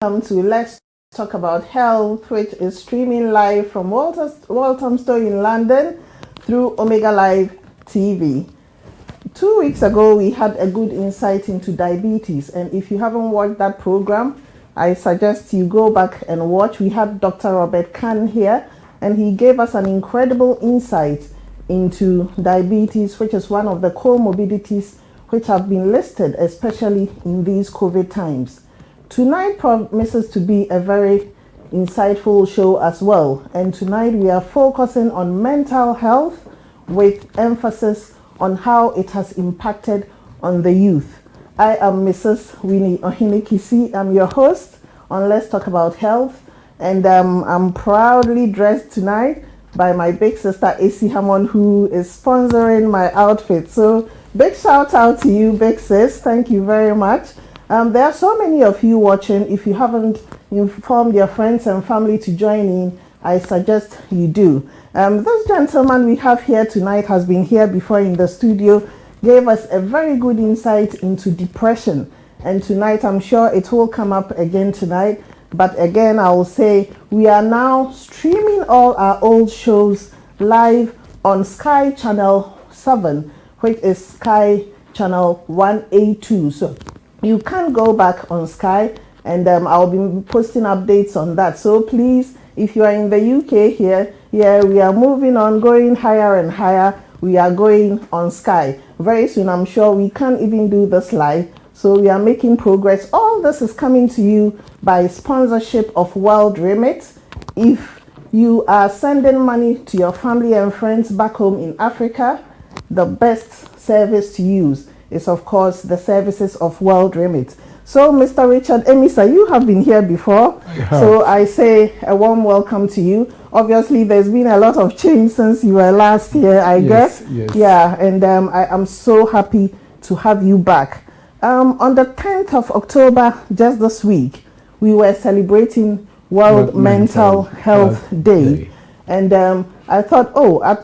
Welcome to Let's Talk About Health, which is streaming live from Walthamstow in London through Omega Live TV. 2 weeks ago, we had a good insight into diabetes, and if you haven't watched that program, I suggest you go back and watch. We had Dr. Robert Khan here, and he gave us an incredible insight into diabetes, which is one of the comorbidities which have been listed, especially in these COVID times. Tonight promises to be a very insightful show as well, and tonight we are focusing on mental health with emphasis on how it has impacted on the youth. I am Mrs. Winnie Ohinikisi. I'm your host on Let's Talk About Health, and I'm proudly dressed tonight by my big sister AC Hammond, who is sponsoring my outfit. So big shout out to you, big sis. Thank you very much. There are so many of you watching. If you haven't informed your friends and family to join in, I suggest you do. This gentleman we have here tonight has been here before in the studio, gave us a very good insight into depression. And tonight, I'm sure it will come up again tonight. But again, I will say we are now streaming all our old shows live on Sky Channel 7, which is Sky Channel 182. So you can go back on Sky, and I'll be posting updates on that. So please, if you are in the UK here, we are moving on, going higher and higher. We are going on Sky. Very soon, I'm sure we can't even do this live. So we are making progress. All this is coming to you by sponsorship of World Remit. If you are sending money to your family and friends back home in Africa, the best service to use is, of course, the services of World Remit. So, Mr. Richard Emisa, you have been here before. So I say a warm welcome to you. Obviously, there's been a lot of change since you were last here, I guess. Yes. Yeah, and I am so happy to have you back. On the 10th of October, just this week, we were celebrating World Mental Health Day. And I thought,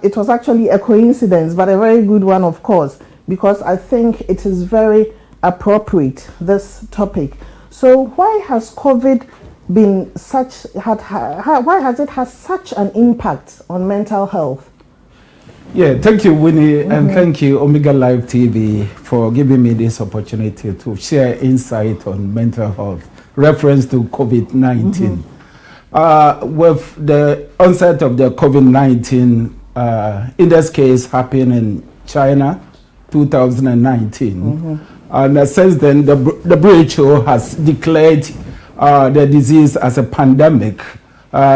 it was actually a coincidence, but a very good one, of course, because I think it is very appropriate, this topic. So why has COVID been why has it had such an impact on mental health? Yeah, thank you, Winnie, and thank you, Omega Live TV, for giving me this opportunity to share insight on mental health, reference to COVID-19. With the onset of the COVID-19, in this case, happened in China, 2019. And since then, the WHO has declared the disease as a pandemic,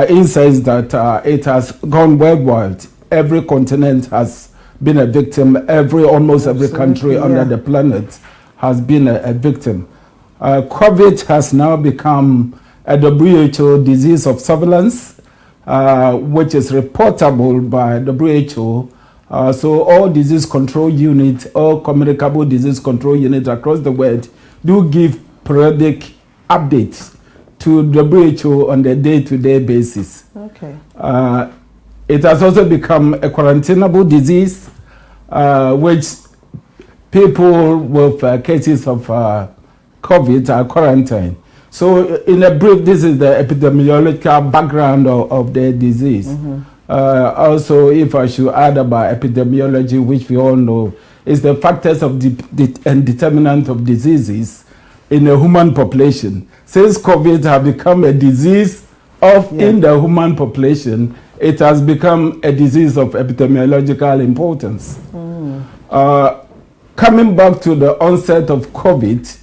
in sense that it has gone worldwide. Every continent has been a victim. Almost every country under the planet has been a victim. COVID has now become a WHO disease of surveillance, which is reportable by WHO. So all disease control units, all communicable disease control units across the world do give periodic updates to WHO on a day-to-day basis. Okay. It has also become a quarantinable disease, which people with cases of COVID are quarantined. So in a brief, this is the epidemiological background of the disease. Also, if I should add about epidemiology, which we all know, is the factors of and determinant of diseases in a human population. Since COVID has become a disease in the human population, it has become a disease of epidemiological importance. Coming back to the onset of COVID,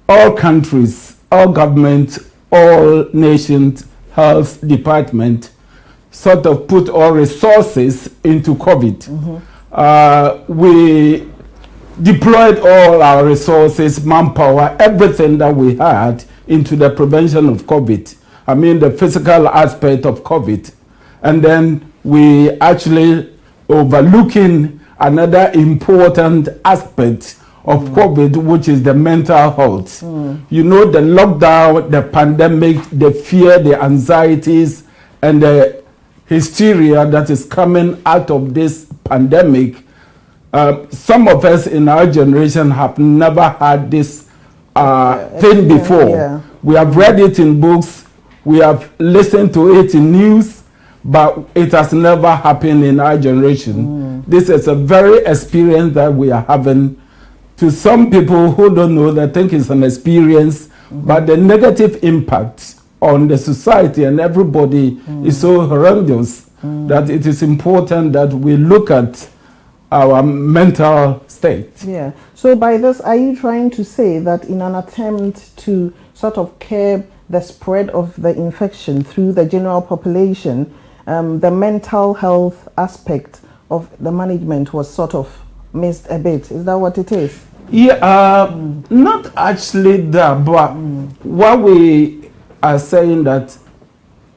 all countries, all governments, all nations, health department sort of put all resources into COVID. We deployed all our resources, manpower, everything that we had into the prevention of COVID. I mean, the physical aspect of COVID. And then we actually overlooking another important aspect of COVID, which is the mental health. You know, the lockdown, the pandemic, the fear, the anxieties, and the hysteria that is coming out of this pandemic. Some of us in our generation have never had this thing before. We have read it in books, we have listened to it in news, but it has never happened in our generation. This is a very experience that we are having. To some people who don't know, they think it's an experience, but the negative impact on the society and everybody is so horrendous that it is important that we look at our mental state. Yeah. So by this, are you trying to say that in an attempt to sort of curb the spread of the infection through the general population, the mental health aspect of the management was sort of missed a bit? Is that what it is? Yeah, not actually that, but what we are saying that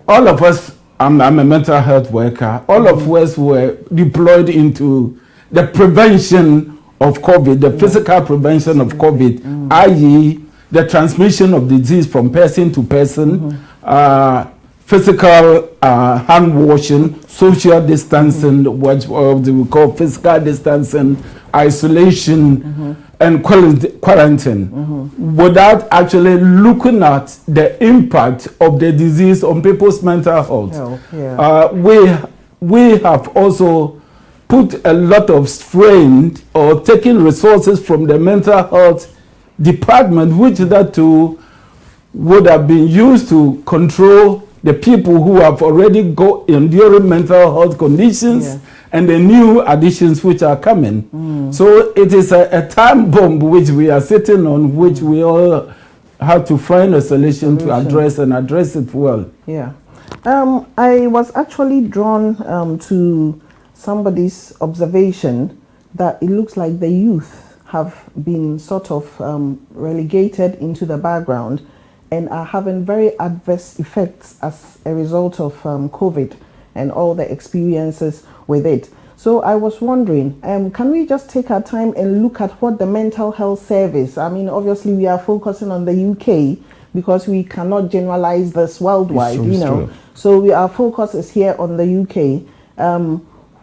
all of us, I'm a mental health worker, all of us were deployed into the prevention of COVID, the physical prevention of COVID, i.e. the transmission of disease from person to person, physical hand washing, social distancing, what we call physical distancing, isolation, and quarantine, without actually looking at the impact of the disease on people's mental health. We have also put a lot of strain or taking resources from the mental health department, which that too would have been used to control the people who have already enduring mental health conditions and the new additions which are coming. So it is a time bomb which we are sitting on, which we all have to find a solution to address and address it well. Yeah. I was actually drawn to somebody's observation that it looks like the youth have been sort of relegated into the background and are having very adverse effects as a result of COVID and all the experiences with it. So I was wondering, can we just take our time and look at what the mental health service, I mean, obviously we are focusing on the UK because we cannot generalize this worldwide, True. So our focus is here on the UK.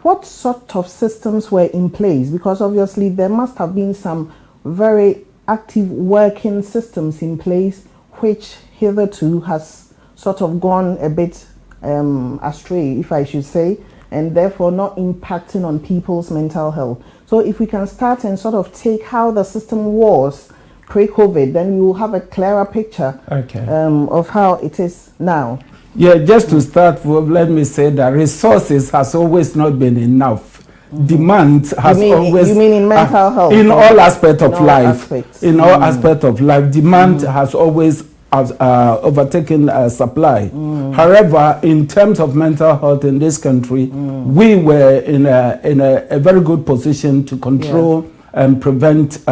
What sort of systems were in place? Because obviously there must have been some very active working systems in place which hitherto has sort of gone a bit astray, if I should say, and therefore not impacting on people's mental health. So if we can start and sort of take how the system was pre-COVID, then we will have a clearer picture of how it is now. Yeah, just to start with, let me say that resources has always not been enough. Demand has always... You mean in mental health? In all aspects of life. In all aspects of life, demand has always overtaken supply. However, in terms of mental health in this country, we were in a very good position to control and prevent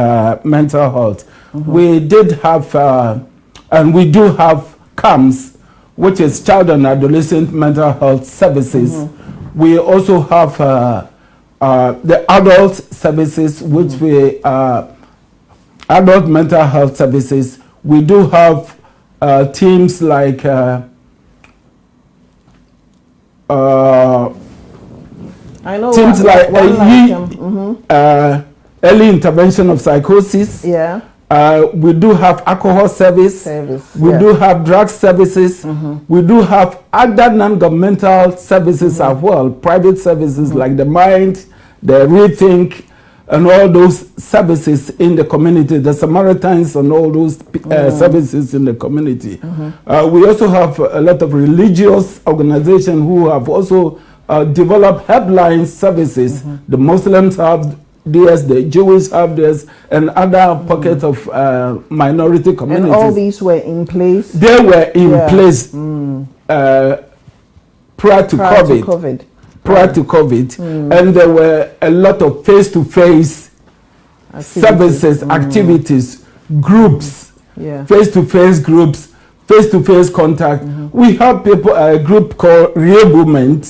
mental health. We did have, and we do have CAMS, which is Child and Adolescent Mental Health Services. We also have the adult services, which we adult mental health services. We do have teams like I know teams like early intervention of psychosis. Yeah. We do have alcohol service. We do have drug services. We do have other non-governmental services as well, private services like the Mind, the Rethink, and all those services in the community, the Samaritans and all those services in the community. We also have a lot of religious organizations who have also developed helpline services. The Muslims have theirs, the Jewish have theirs, and other pockets of minority communities. And all these were in place? They were in place prior to COVID. Prior to COVID. And there were a lot of face-to-face services, activities, groups, face-to-face groups, face-to-face contact. We have people, a group called Reablement.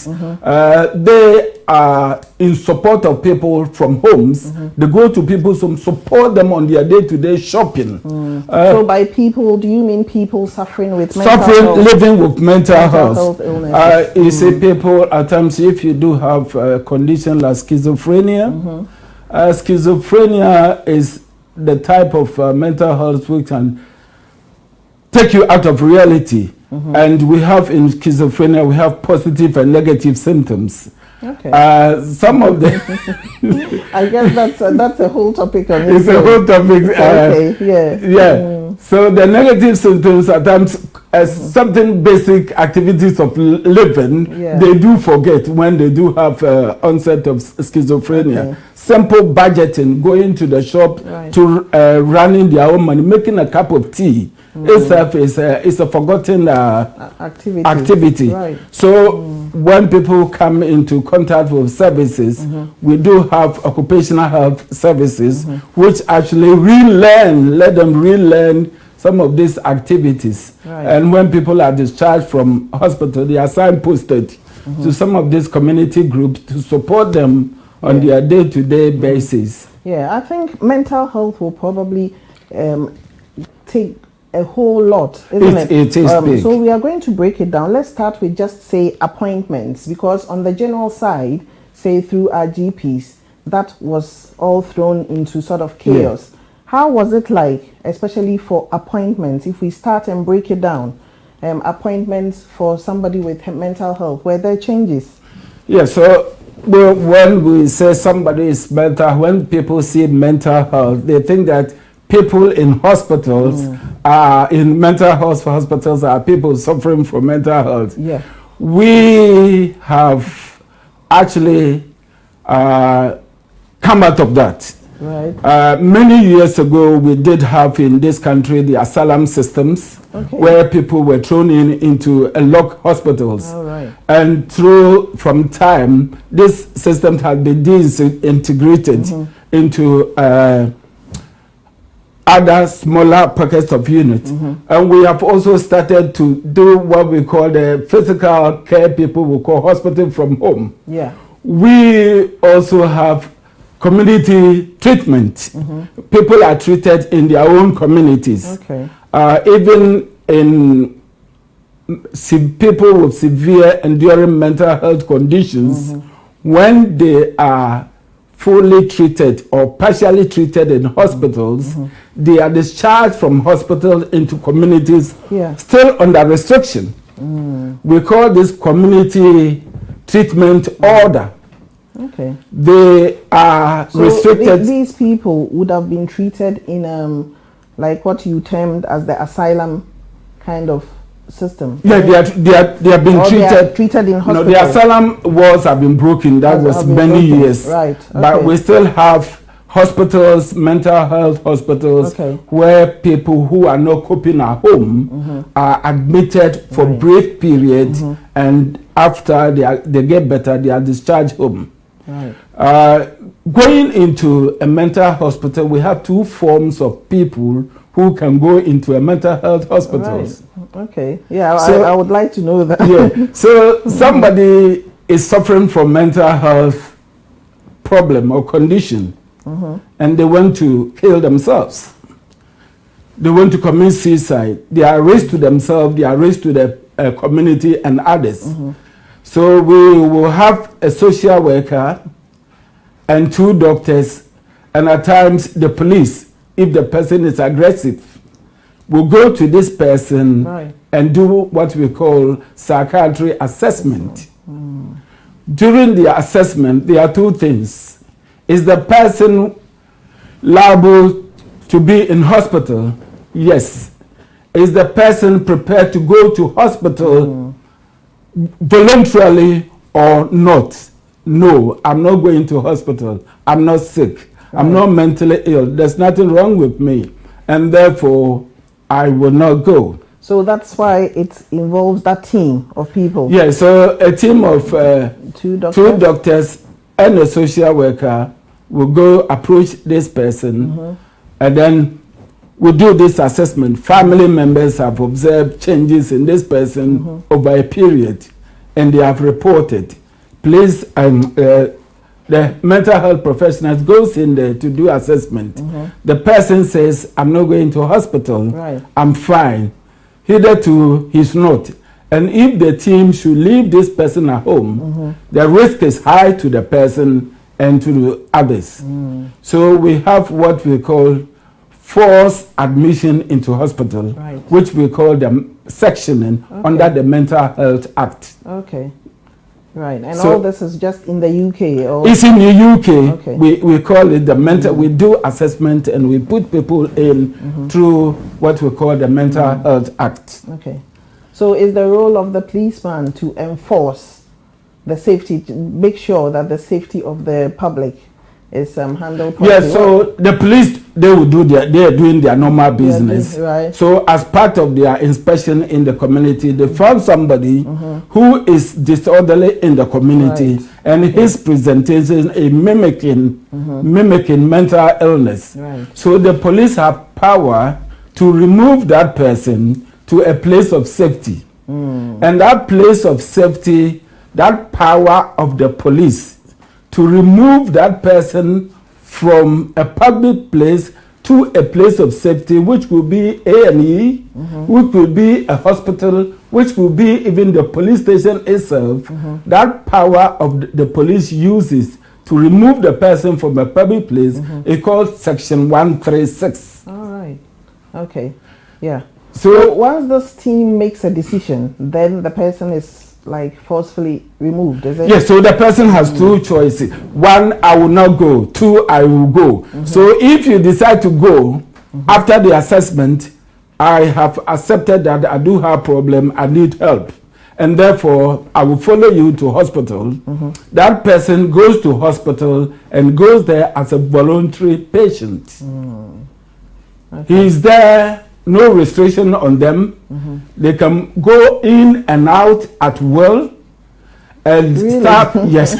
They are in support of people from homes. They go to people's homes, support them on their day-to-day shopping. So by people, do you mean people suffering with mental health? Living with mental health. Illnesses. You see people at times, if you do have a condition like schizophrenia, schizophrenia is the type of mental health which can take you out of reality. And we have in schizophrenia, we have positive and negative symptoms. Okay. Some of the I guess that's a whole topic on it's a whole topic. Okay, yeah. Yeah. So the negative symptoms at times, something basic activities of living, they do forget when they do have onset of schizophrenia. Okay. Simple budgeting, going to the shop to running their own money, making a cup of tea. Itself is a forgotten activity. Right. So when people come into contact with services, we do have occupational health services, which actually let them relearn some of these activities. Right. And when people are discharged from hospital, they are signposted to some of these community groups to support them on their day-to-day basis. Yeah, I think mental health will probably take a whole lot, isn't it? It is big. So we are going to break it down. Let's start with just say appointments, because on the general side, say through our GPs, that was all thrown into sort of chaos. Yeah. How was it like, especially for appointments? If we start and break it down, appointments for somebody with mental health, were there changes? Yeah, so when we say somebody is mental, when people see mental health, they think that people in hospitals in mental health hospitals are people suffering from mental health. Yeah. We have actually come out of that. Right. Many years ago, we did have in this country the asylum systems, where people were thrown into locked hospitals. All right. And from time, this system has been disintegrated into other smaller pockets of units. And we have also started to do what we call the physical care people will call hospital from home. Yeah. We also have community treatment. People are treated in their own communities. Okay. Even in people with severe enduring mental health conditions, when they are fully treated or partially treated in hospitals, they are discharged from hospital into communities still under restriction. We call this community treatment order. Okay. They are restricted. These people would have been treated in like what you termed as the asylum kind of system. Yeah, they have been treated in hospital. No, the asylum walls have been broken. That was many years. Right. Okay. But we still have hospitals, mental health hospitals, where people who are not coping at home are admitted for brief periods, and after they get better, they are discharged home. Right. Going into a mental hospital, we have two forms of people who can go into a mental health hospital. Right. Okay. Yeah, so, I would like to know that. Yeah. So somebody is suffering from mental health problem or condition, and they want to kill themselves. They want to commit suicide. They are a risk to themselves. They are a risk to the community and others. So we will have a social worker and two doctors, and at times the police, if the person is aggressive, will go to this person and do what we call psychiatry assessment. During the assessment, there are two things. Is the person liable to be in hospital? Yes. Is the person prepared to go to hospital voluntarily or not? No, I'm not going to hospital. I'm not sick. I'm not mentally ill. There's nothing wrong with me. And therefore, I will not go. So that's why it involves that team of people. Yeah, so a team of two doctors and a social worker will go approach this person, and then we do this assessment. Family members have observed changes in this person over a period, and they have reported. Please, the mental health professionals goes in there to do assessment. The person says, I'm not going to hospital. Right. I'm fine. Hitherto, he's not. And if the team should leave this person at home, the risk is high to the person and to the others. So we have what we call forced admission into hospital, Right. which we call the sectioning under the Mental Health Act. Okay. Right. And So all this is just in the UK? Or? It's in the UK. Okay. We call it the mental, we do assessment and we put people in through what we call the Mental Health Act. Okay. So is the role of the policeman to enforce the safety, to make sure that the safety of the public is handled properly? Yes, so the police, they will do they are doing their normal business. Right. So as part of their inspection in the community, they found somebody who is disorderly in the community, Right. and his presentation is mimicking mental illness. Right. So the police have power to remove that person to a place of safety. And that place of safety, that power of the police to remove that person from a public place to a place of safety, which will be A&E, which will be a hospital, which will be even the police station itself. That power of the police uses to remove the person from a public place is called Section 136. All right. Okay. Yeah. So once this team makes a decision, then the person is like forcefully removed, is it? yes, so the person has two choices. One, I will not go. Two, I will go. So if you decide to go after the assessment, I have accepted that I do have a problem, I need help, and therefore I will follow you to hospital. That person goes to hospital and goes there as a voluntary patient. He is there, no restriction on them. They can go in and out at will. And Really? staff, yes,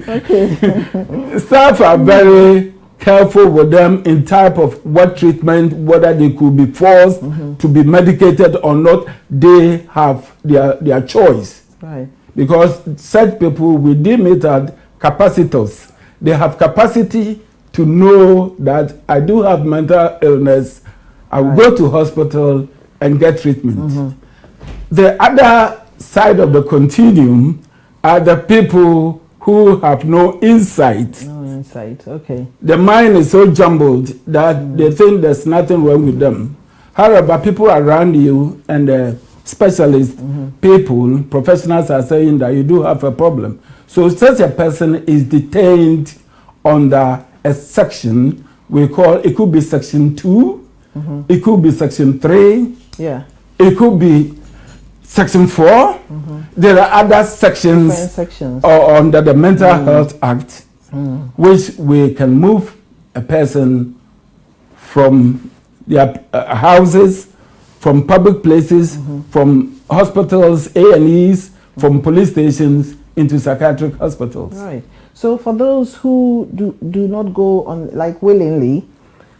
Okay. staff are very careful with them in type of what treatment, whether they could be forced to be medicated or not. They have their choice. Right. Because such people, we deem it as capacitors. They have capacity to know that I do have mental illness. I will go to hospital and get treatment. The other side of the continuum are the people who have no insight. No insight. Okay. The mind is so jumbled that they think there's nothing wrong with them. However, people around you and specialist people, professionals are saying that you do have a problem. So such a person is detained under a section we call, it could be section 2, it could be section 3, Yeah. it could be section 4. There are other sections, Different sections. under the Mental Health Act, which we can move a person from their houses, from public places, from hospitals, A&Es, from police stations into psychiatric hospitals. Right. So for those who do not go on like willingly,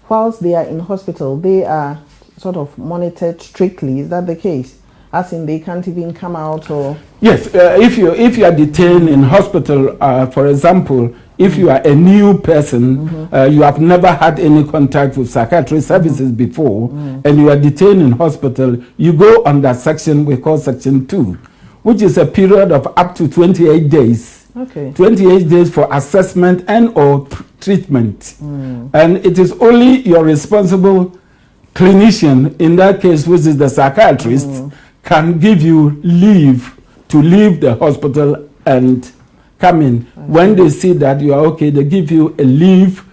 whilst they are in hospital, they are sort of monitored strictly. Is that the case? As in, they can't even come out or? Yes, if you are detained in hospital, for example, if you are a new person, you have never had any contact with psychiatry services before, and you are detained in hospital, you go under section we call section 2, which is a period of up to 28 days. Okay. 28 days for assessment and or treatment. And it is only your responsible clinician, in that case, which is the psychiatrist, can give you leave to leave the hospital and come in. When they see that you are okay, they give you a leave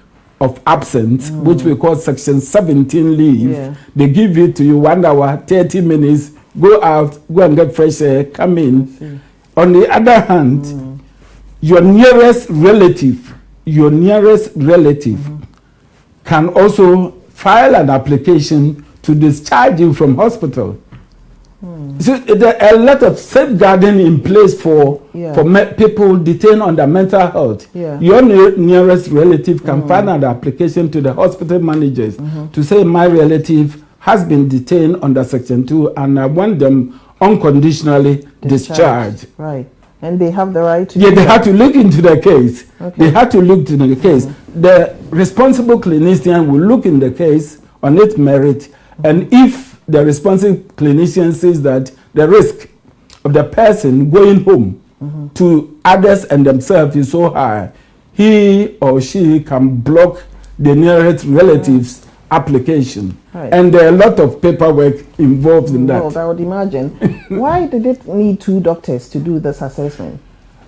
of absence, which we call section 17 leave. Yeah. They give it to you 1 hour, 30 minutes, go out, go and get fresh air, come in. On the other hand, your nearest relative can also file an application to discharge you from hospital. So there are a lot of safeguarding in place for people detained under mental health. Yeah. Your nearest relative can file an application to the hospital managers to say my relative has been detained under section 2 and I want them unconditionally discharged. Right. And they have the right to Yeah, do they that. had to look into the case. Okay. They had to look into the case. The responsible clinician will look in the case on its merit, and if the responsible clinician sees that the risk of the person going home to others and themselves is so high, he or she can block the nearest relatives application. Right. And there are a lot of paperwork involved in that. I would imagine. Why did it need 2 doctors to do this assessment?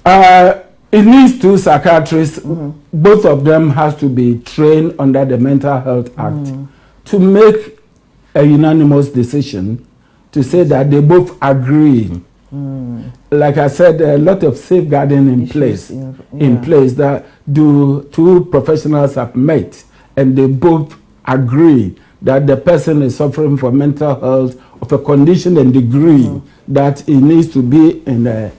It needs 2 psychiatrists. Both of them has to be trained under the Mental Health Act to make a unanimous decision to say that they both agree. Like I said, there are a lot of safeguarding in place that 2 professionals have met, and they both agree that the person is suffering from mental health of a condition and degree that it needs to be in a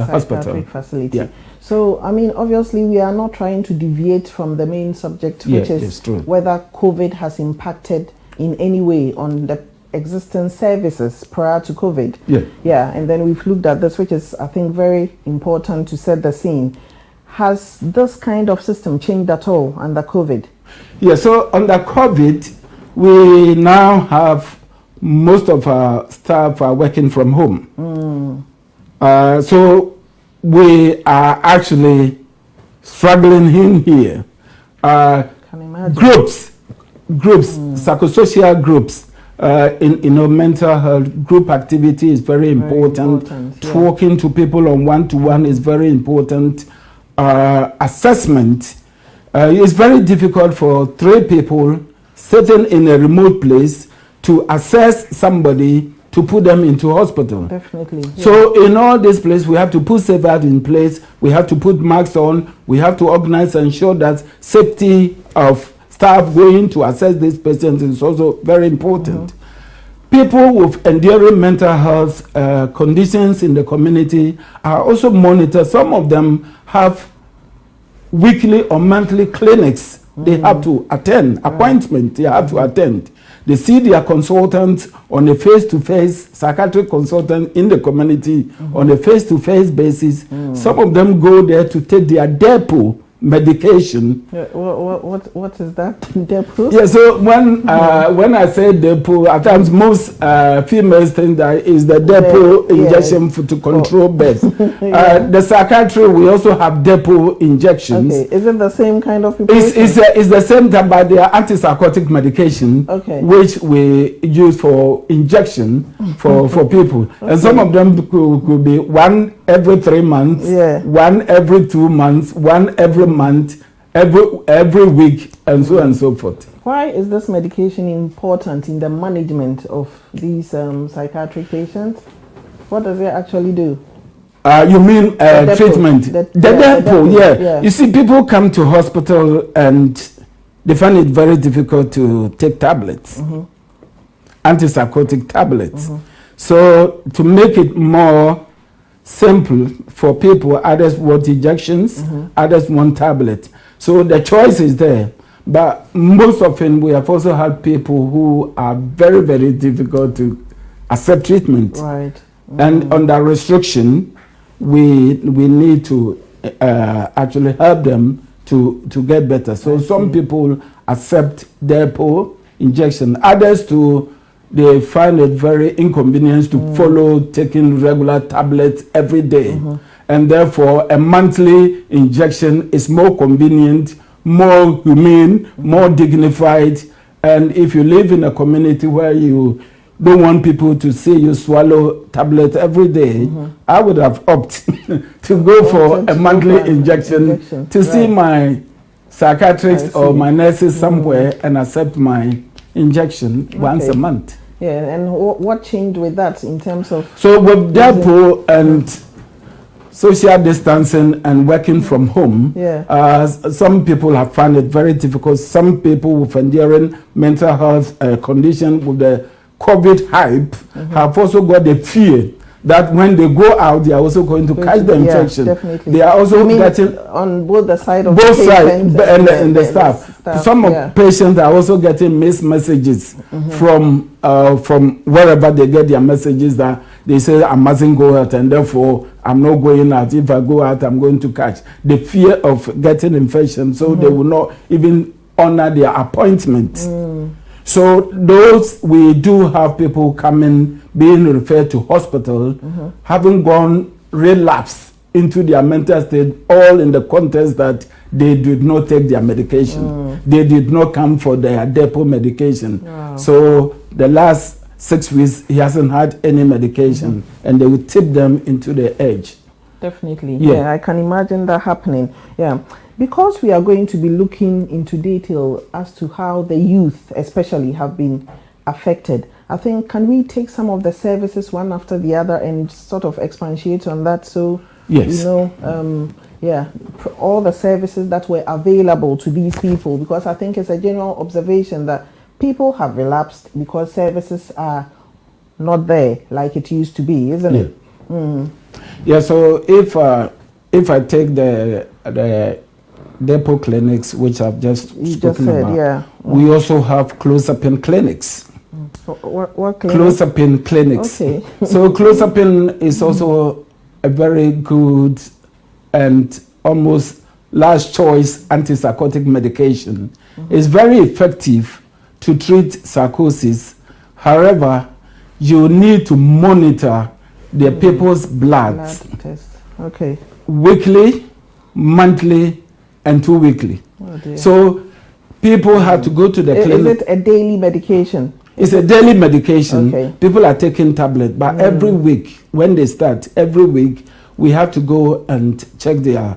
hospital facility. Yeah. So, I mean, obviously, we are not trying to deviate from the main subject, which is whether COVID has impacted in any way on the existing services prior to COVID. And then we've looked at this, which is, I think, very important to set the scene. Has this kind of system changed at all under COVID? Yeah, so under COVID, we now have most of our staff are working from home. So we are actually struggling in here. Groups, psychosocial groups, in mental health, group activity is very important. Talking to people on one-to-one is very important. Assessment is very difficult for 3 people sitting in a remote place to assess somebody to put them into hospital. Definitely. So in all this place, we have to put safeguard in place. We have to put masks on. We have to organize and ensure that safety of staff going to assess these patients is also very important. People with enduring mental health conditions in the community are also monitored. Some of them have weekly or monthly clinics they have to attend, appointment they have to attend. They see their consultants on a face-to-face, psychiatric consultant in the community on a face-to-face basis. Some of them go there to take their depot medication. What is that? Depot? Yeah, so when I say depot, at times most females think that is the depot injection to control birth. The psychiatry, we also have depot injections. Okay, is it the same kind of people? It's the same type, but they are antipsychotic medication, which we use for injection for people. And some of them could be 1 every 3 months, 1 every 2 months, 1 every month, every week, and so on and so forth. Why is this medication important in the management of these psychiatric patients? What does it actually do? You mean treatment? The depot, yeah. You see, people come to hospital and they find it very difficult to take tablets, antipsychotic tablets. So to make it more simple for people, others want injections, others want tablets. So the choice is there. But most often we have also had people who are very, very difficult to accept treatment. And under restriction, we need to actually help them to get better. So some people accept depot injection, others they find it very inconvenient to follow taking regular tablets every day. And therefore, a monthly injection is more convenient, more humane, more dignified. And if you live in a community where you don't want people to see you swallow tablets every day, I would have opted to go for a monthly injection to see my psychiatrist or my nurses somewhere and accept my injection once a month. Yeah, and what changed with that in terms of... So with depot and social distancing and working from home, some people have found it very difficult. Some people with enduring mental health condition with the COVID hype have also got the fear that when they go out, they are also going to catch the infection. Definitely. They are also getting on both the side of both the sides and the staff. Some of patients are also getting missed messages from wherever they get their messages that they say I mustn't go out and therefore I'm not going out. If I go out, I'm going to catch the fear of getting infection, so they will not even honor their appointment. So those, we do have people coming, being referred to hospital, having gone relapse into their mental state, all in the context that they did not take their medication. They did not come for their depot medication. Wow. So the last 6 weeks, he hasn't had any medication, and they will tip them into the edge. Definitely. Yeah, I can imagine that happening. Yeah. Because we are going to be looking into detail as to how the youth especially have been affected, I think, can we take some of the services one after the other and sort of expatiate on that? So, yes, all the services that were available to these people, because I think it's a general observation that people have relapsed because services are not there like it used to be, isn't it? Yeah, so if I take the depot clinics, which I've just spoken about, we also have close-up-in clinics. What clinic? Close-up-in clinics. Okay. So close-up-in is also a very good and almost last choice antipsychotic medication. It's very effective to treat psychosis. However, you need to monitor the people's blood test. Okay. Weekly, monthly, and 2 weekly. Oh dear. So people have to go to the clinic. Is it a daily medication? It's a daily medication. Okay. People are taking tablets, but every week, when they start, every week, we have to go and check their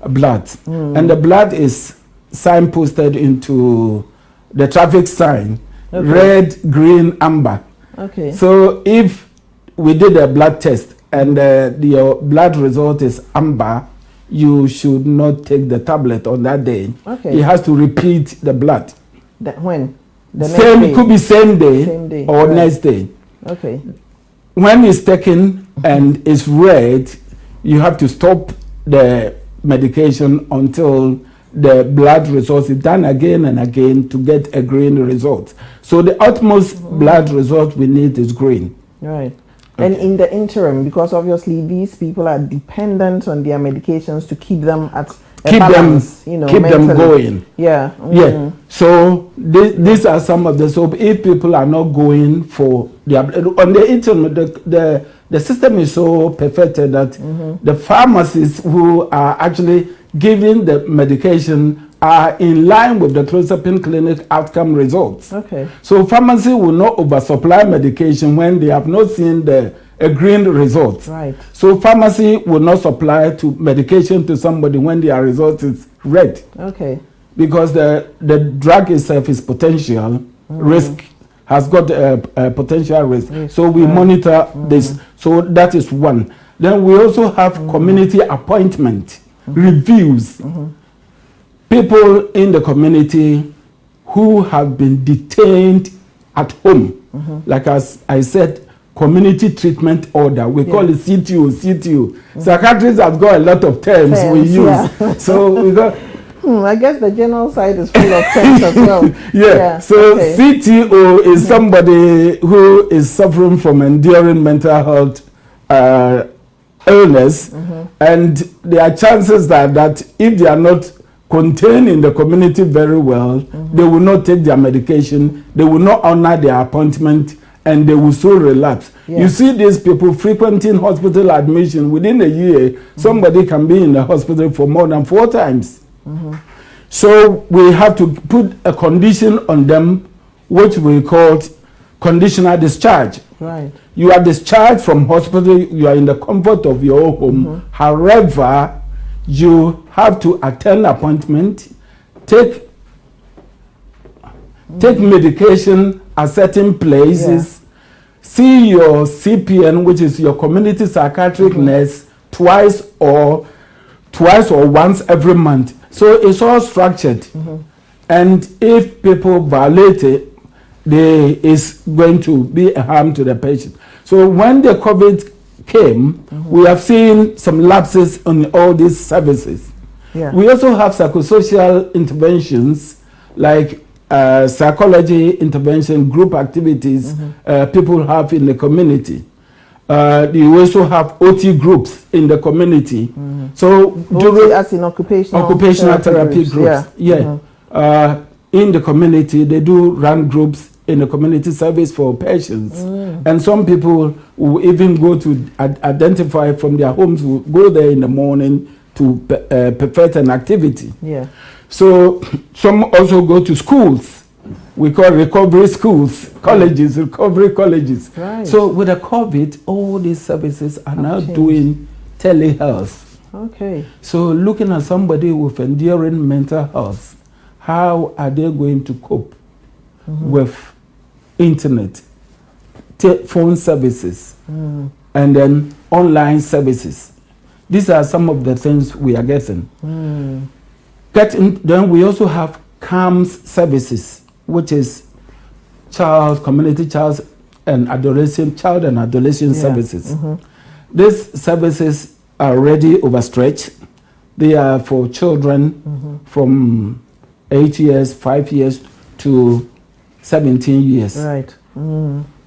blood. And the blood is signposted into the traffic sign, red, green, amber. Okay. So if we did a blood test and your blood result is amber, you should not take the tablet on that day. Okay. It has to repeat the blood. When? The next Same, day? it could be same day or next day. Okay. When it's taken and it's red, you have to stop the medication until the blood results is done again and again to get a green result. So the utmost blood result we need is green. Right. And in the interim, because obviously these people are dependent on their medications to keep them at a balance, keep them going. Yeah. Yeah. So these are some of the. So if people are not going for on the interim, the system is so perfected that the pharmacists who are actually giving the medication are in line with the close-up-in clinic outcome results. Okay. So pharmacy will not oversupply medication when they have not seen a green result. Right. So pharmacy will not supply to medication to somebody when their result is red. Okay. Because the drug itself is potential risk, has got a potential risk. So we monitor this. So that is one. Then we also have community appointment reviews. People in the community who have been detained at home, like as I said, community treatment order. We call it CTO. Psychiatrists have got a lot of terms we use. Yeah. So we got. I guess the general side is full of terms as well. So CTO is somebody who is suffering from enduring mental health illness, and there are chances that if they are not contained in the community very well, they will not take their medication, they will not honor their appointment, and they will so relapse. You see these people frequenting hospital admission. Within a year, somebody can be in the hospital for more than 4 times. So we have to put a condition on them, which we call conditional discharge. Right. You are discharged from hospital, you are in the comfort of your home. However, you have to attend appointment, take medication at certain places, see your CPN, which is your community psychiatric nurse, twice or once every month. So it's all structured. And if people violate it, there is going to be a harm to the patient. So when the COVID came, we have seen some lapses on all these services. We also have psychosocial interventions like psychology intervention, group activities people have in the community. You also have OT groups in the community. So OT as in occupational therapy groups. In the community, they do run groups in the community service for patients. And some people will even go to identify from their homes, will go there in the morning to perfect an activity. Yeah. So some also go to schools. We call recovery schools, colleges, recovery colleges. Right. So with the COVID, all these services are now changed. doing telehealth. Okay. So looking at somebody with enduring mental health, how are they going to cope with internet, phone services, and then online services? These are some of the things we are getting. Then we also have CAMS services, which is community child and adolescent services. These services are already overstretched. They are for children from 8 years, 5 years to 17 years. Right.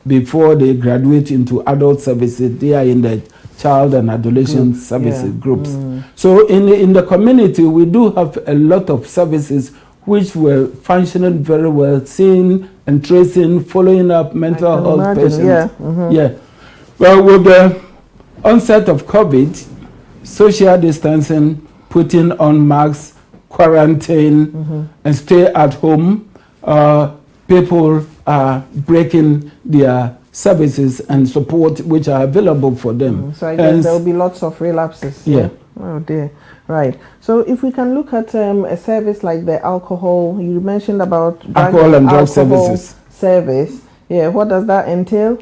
Before they graduate into adult services, they are in the child and adolescent services groups. So in the community, we do have a lot of services which were functioning very well, seeing and tracing, following up mental health patients. Yeah. Well, with the onset of COVID, social distancing, putting on masks, quarantine, and stay at home, people are breaking their services and support which are available for them. So I guess there will be lots of relapses. Yeah. Oh dear. Right. So if we can look at a service like the alcohol, you mentioned about alcohol and drug services. Service. Yeah. What does that entail?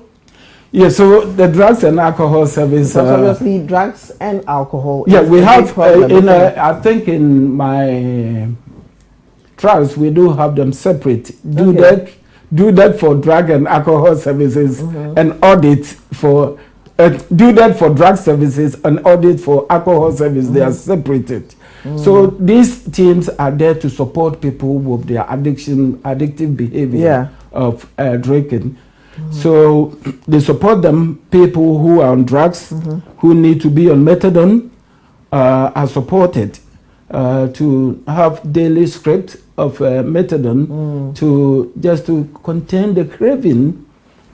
Yeah. So the drugs and alcohol service. Because obviously drugs and alcohol. Yeah, we have I think in my trials we do have them separate. Do that for drug and alcohol services and audit for do that for drug services and audit for alcohol service. They are separated. So these teams are there to support people with their addictive behavior of drinking. So they support them. People who are on drugs, who need to be on methadone, are supported to have daily script of methadone to contain the craving,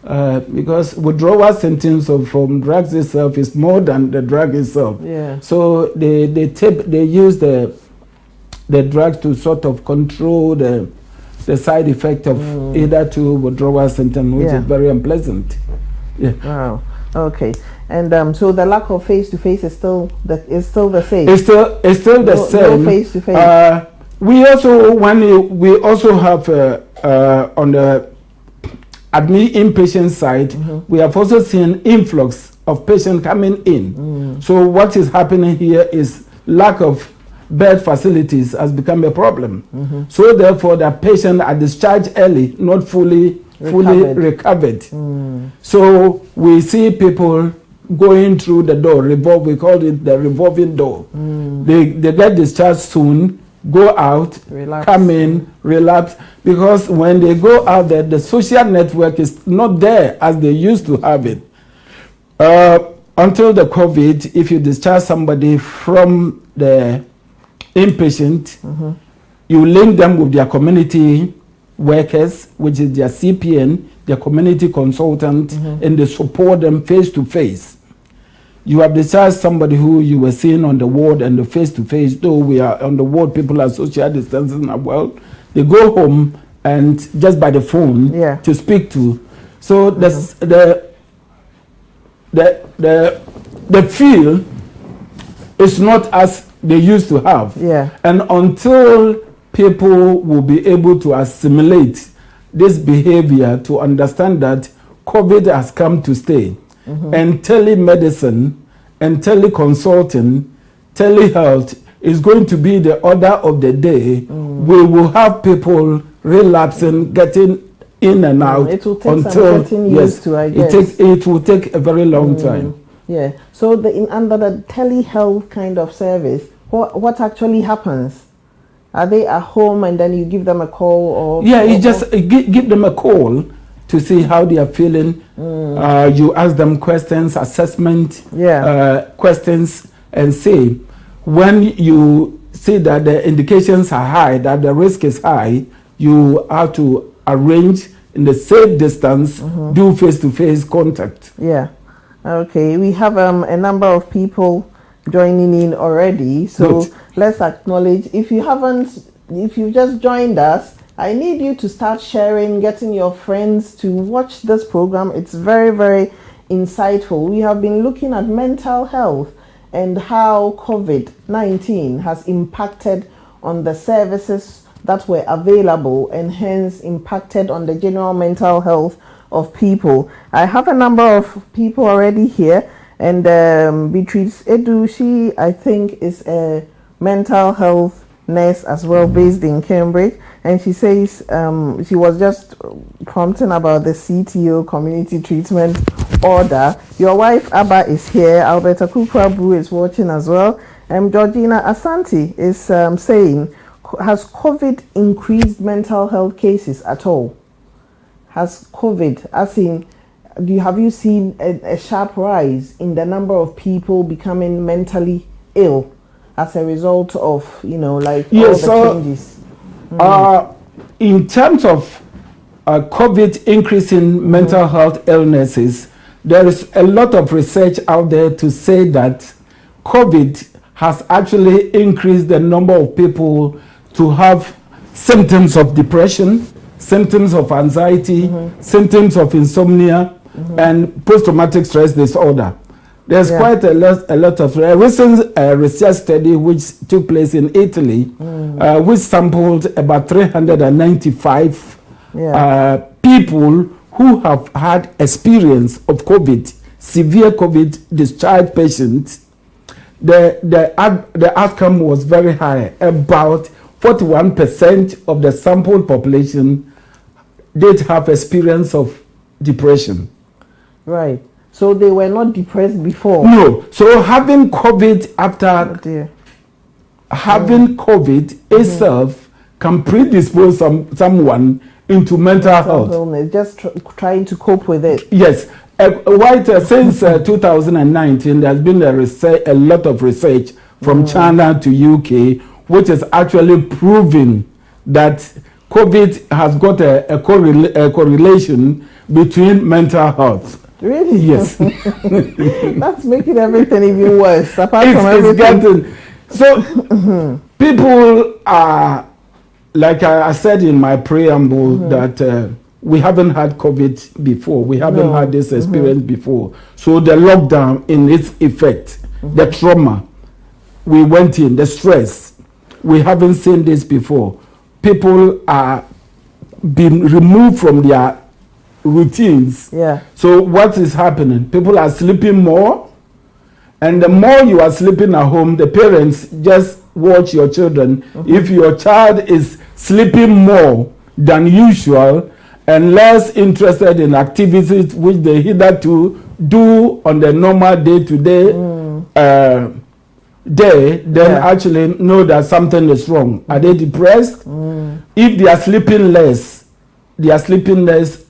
because withdrawal symptoms from drugs itself is more than the drug itself. Yeah. So they use the drugs to sort of control the side effect of either two withdrawal symptoms, which is very unpleasant. Yeah. Wow. Okay. And so the lack of face-to-face is still the same. It's still the same. No face-to-face. We also have on the inpatient side, we have also seen influx of patients coming in. So what is happening here is lack of bed facilities has become a problem. So therefore, the patients are discharged early, not fully recovered. So we see people going through the door, we call it the revolving door. They get discharged soon, go out, relapse. Come in, relapse, because when they go out there, the social network is not there as they used to have it. Until the COVID, if you discharge somebody from the inpatient, you link them with their community workers, which is their CPN, their community consultant, and they support them face to face. You have discharged somebody who you were seeing on the ward and the face-to-face, though we are on the ward, people are social distancing as well. They go home and just by the phone to speak to. So the feel is not as they used to have. Yeah. And until people will be able to assimilate this behavior to understand that COVID has come to stay. And telemedicine and teleconsulting, telehealth is going to be the order of the day. We will have people relapsing, getting in and out it will take until some getting used to, I guess. It will take a very long time. Yeah. So under the telehealth kind of service, what actually happens? Are they at home and then you give them a call, or you just give them a call to see how they are feeling. You ask them questions, assessment questions, and say, when you see that the indications are high, that the risk is high, you have to arrange in the safe distance, do face-to-face contact. Yeah. Okay. We have a number of people joining in already. So Good. let's acknowledge, if you've just joined us, I need you to start sharing, getting your friends to watch this program. It's very, very insightful. We have been looking at mental health and how COVID-19 has impacted on the services that were available and hence impacted on the general mental health of people. I have a number of people already here, and Beatrice Edu, she I think is a mental health nurse as well, based in Cambridge, and she says she was just prompting about the CTO, community treatment order. Your wife Abba is here. Alberta Kukrabu is watching as well. Georgina Asante is saying, has COVID increased mental health cases at all? Has COVID, as in, have you seen a sharp rise in the number of people becoming mentally ill as a result of, like all the changes? In terms of COVID increasing mental health illnesses, there is a lot of research out there to say that COVID has actually increased the number of people to have symptoms of depression, symptoms of anxiety, symptoms of insomnia, and post-traumatic stress disorder. There's quite a lot of recent research study which took place in Italy, which sampled about 395 people who have had experience of COVID, severe COVID discharge patients. The outcome was very high. About 41% of the sampled population did have experience of depression. Right. So they were not depressed before? No. So having COVID after having COVID itself can predispose someone into mental health illness, just trying to cope with it. Yes. Since 2019, there's been a lot of research from China to UK, which is actually proving that COVID has got a correlation between mental health. Really? Yes. That's making everything even worse. Apart from everything. So people are, like I said in my preamble, that we haven't had COVID before. We haven't had this experience before. So the lockdown in its effect, the trauma we went in, the stress, we haven't seen this before. People are being removed from their routines. Yeah. So what is happening? People are sleeping more, and the more you are sleeping at home, the parents just watch your children. If your child is sleeping more than usual and less interested in activities which they hitherto do on the normal day-to-day then actually know that something is wrong. Are they depressed? If they are sleeping less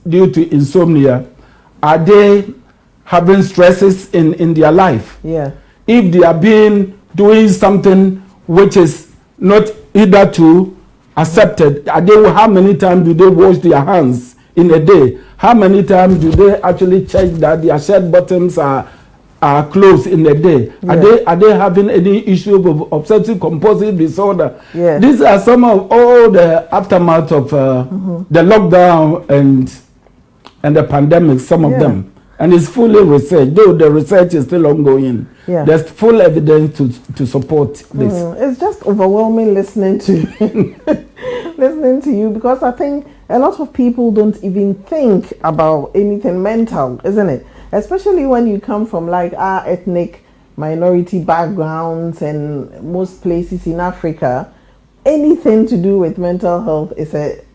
due to insomnia, are they having stresses in their life? Yeah. If they are doing something which is not hitherto accepted, how many times do they wash their hands in a day? How many times do they actually check that their shirt bottoms are closed in a day? Are they having any issue of obsessive compulsive disorder? Yeah. These are some of all the aftermath of the lockdown and the pandemic, some of them. And it's fully researched, though the research is still ongoing. Yeah. There's full evidence to support this. It's just overwhelming listening to listening to you, because I think a lot of people don't even think about anything mental, isn't it? Especially when you come from like our ethnic minority backgrounds, and most places in Africa, anything to do with mental health is it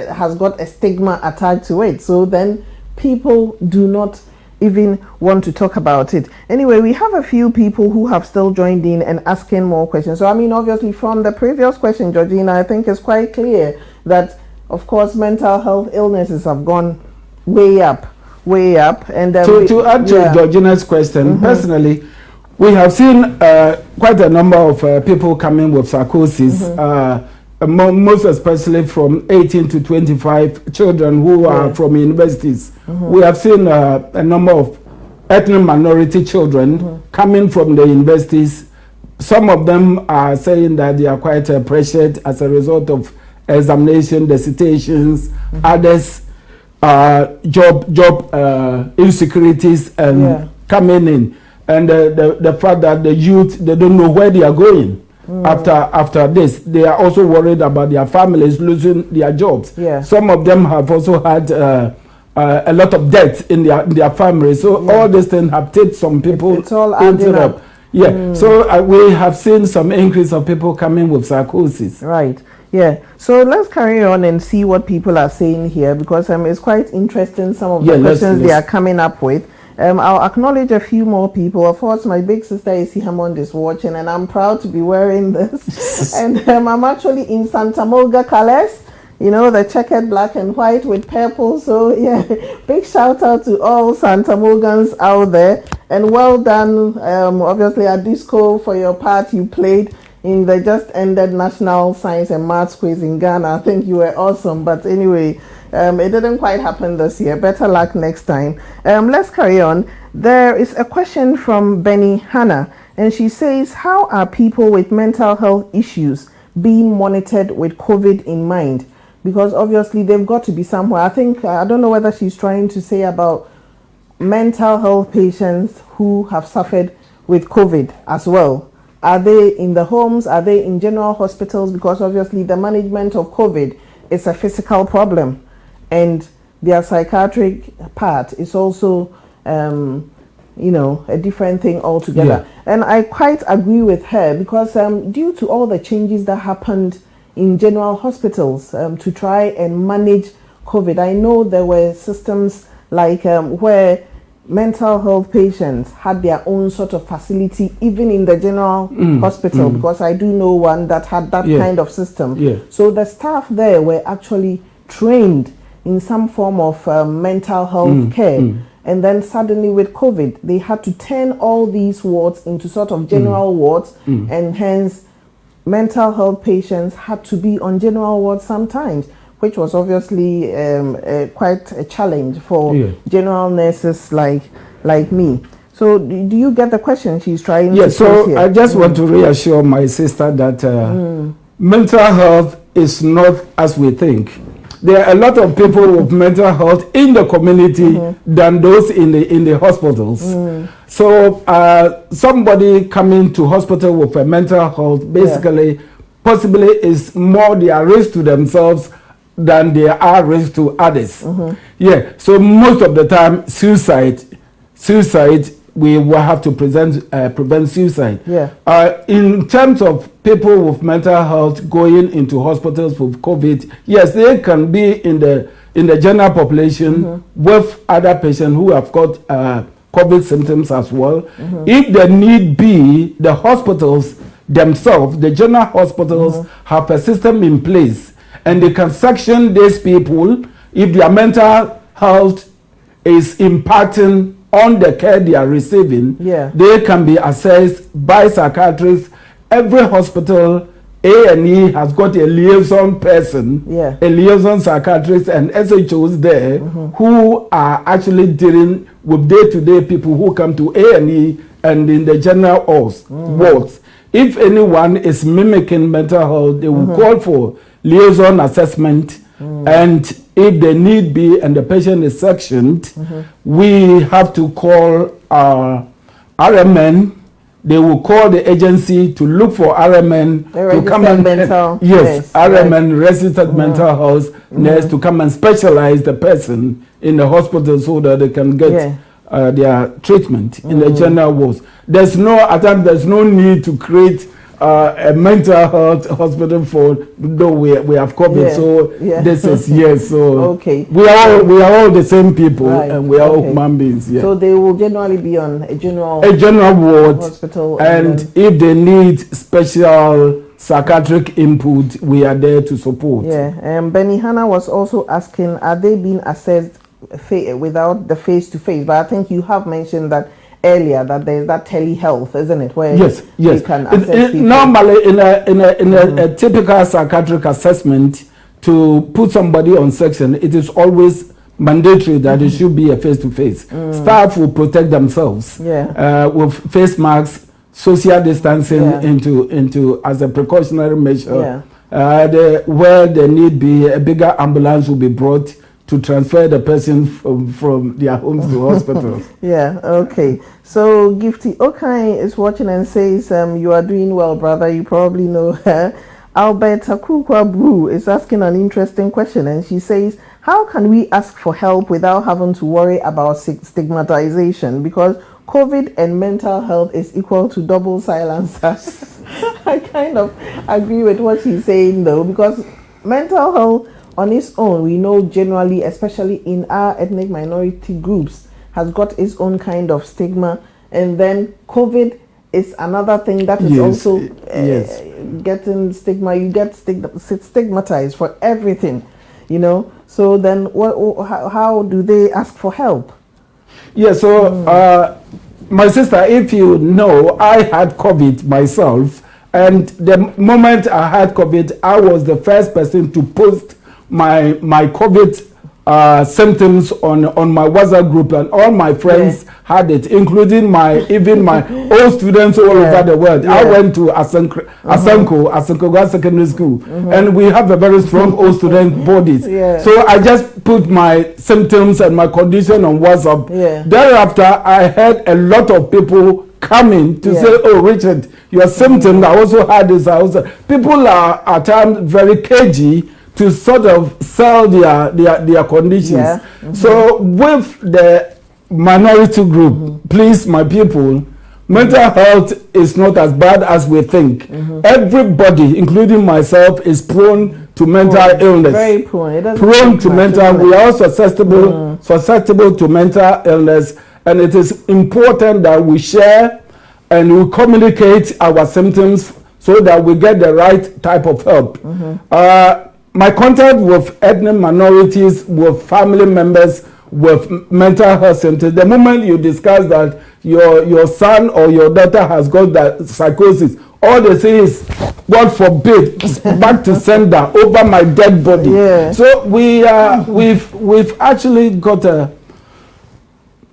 has got a stigma attached to it. So then people do not even want to talk about it. Anyway, we have a few people who have still joined in and asking more questions. So I mean, obviously from the previous question, Georgina, I think it's quite clear that of course mental health illnesses have gone way up. And to add to Georgina's question, personally, we have seen quite a number of people coming with psychosis, most especially from 18 to 25 children who are from universities. We have seen a number of ethnic minority children coming from the universities. Some of them are saying that they are quite pressured as a result of examination, dissertations, others job insecurities and coming in, and the fact that the youth, they don't know where they are going after this. They are also worried about their families losing their jobs. Some of them have also had a lot of debt in their family. So all these things have taken some people it's all adding up. So we have seen some increase of people coming with psychosis. Right. Yeah. So let's carry on and see what people are saying here, because it's quite interesting, some of the questions they are coming up with. I'll acknowledge a few more people. Of course, my big sister Isi Hammond is watching, and I'm proud to be wearing this. And I'm actually in Santa Mulga colors, you know, the checkered black and white with purple. So yeah, big shout out to all Santa Mulgans out there, and well done, obviously at Disco, for your part you played in the just ended National Science and Maths quiz in Ghana. I think you were awesome. But anyway, it didn't quite happen this year. Better luck next time. Let's carry on. There is a question from Benny Hannah, and she says, how are people with mental health issues being monitored with COVID in mind? Because obviously they've got to be somewhere. I think, I don't know whether she's trying to say about mental health patients who have suffered with COVID as well. Are they in the homes? Are they in general hospitals? Because obviously the management of COVID is a physical problem, and their psychiatric part is also, a different thing altogether. And I quite agree with her, because due to all the changes that happened in general hospitals to try and manage COVID, I know there were systems like where mental health patients had their own sort of facility, even in the general hospital, because I do know one that had that kind of system. So the staff there were actually trained in some form of mental health care. And then suddenly with COVID, they had to turn all these wards into sort of general wards, and hence mental health patients had to be on general wards sometimes, which was obviously quite a challenge for general nurses like me. So do you get the question she's trying to so here? I just want to reassure my sister that mental health is not as we think. There are a lot of people with mental health in the community than those in the hospitals. So somebody coming to hospital with a mental health basically possibly is more their risk to themselves than they are risk to others. So most of the time suicide we will have to prevent suicide. In terms of people with mental health going into hospitals with COVID, yes, they can be in the general population with other patients who have got COVID symptoms as well. If the need be, the hospitals themselves, the general hospitals have a system in place, and they can section these people if their mental health is impacting on the care they are receiving. They can be assessed by psychiatrists. Every hospital, A&E has got a liaison person, a liaison psychiatrist and SHOs there who are actually dealing with day-to-day people who come to A&E and in the general wards. If anyone is mimicking mental health, they will call for liaison assessment, and if the need be and the patient is sectioned, we have to call our RMN. They will call the agency to look for RMN to come and RMN, registered mental health nurse, to come and specialize the person in the hospital so that they can get their treatment in the general wards. There's no need to create a mental health hospital for though we have COVID. So this is so we are all the same people, and we are all human beings. So they will generally be on a general ward hospital, and if they need special psychiatric input, we are there to support. Benny Hannah was also asking, are they being assessed without the face-to-face? But I think you have mentioned that earlier, that there's that telehealth, isn't it, where you can assess people. Normally in a typical psychiatric assessment, to put somebody on section, it is always mandatory that it should be a face-to-face. Staff will protect themselves with face masks, social distancing into as a precautionary measure. Where there need be a bigger ambulance will be brought to transfer the person from their homes to hospitals. Okay. So Gifty Okai is watching and says, you are doing well, brother. You probably know her. Albert Akukwa Brew is asking an interesting question, and she says, how can we ask for help without having to worry about stigmatization? Because COVID and mental health is equal to double silencers. I kind of agree with what she's saying, though, because mental health on its own, we know generally, especially in our ethnic minority groups, has got its own kind of stigma. And then COVID is another thing that is also getting stigma. You get stigmatized for everything, you know. So then how do they ask for help? My sister, if you know, I had COVID myself, and the moment I had COVID, I was the first person to post my COVID symptoms on my WhatsApp group, and all my friends had it, including my old students all over the world. I went to Asenko Secondary School, and we have a very strong old student bodies. So I just put my symptoms and my condition on WhatsApp. Thereafter, I had a lot of people coming to say, oh, Richard, your symptoms, I also had this. People are at times very cagey to sort of sell their conditions. So with the minority group, please, my people, mental health is not as bad as we think. Everybody, including myself, is prone to mental illness. Very prone. Prone to mental. We are susceptible to mental illness, and it is important that we share and we communicate our symptoms so that we get the right type of help. My contact with ethnic minorities, with family members, with mental health centers, the moment you discuss that your son or your daughter has got that psychosis, all they say is, God forbid, back to sender, over my dead body. So we've actually got a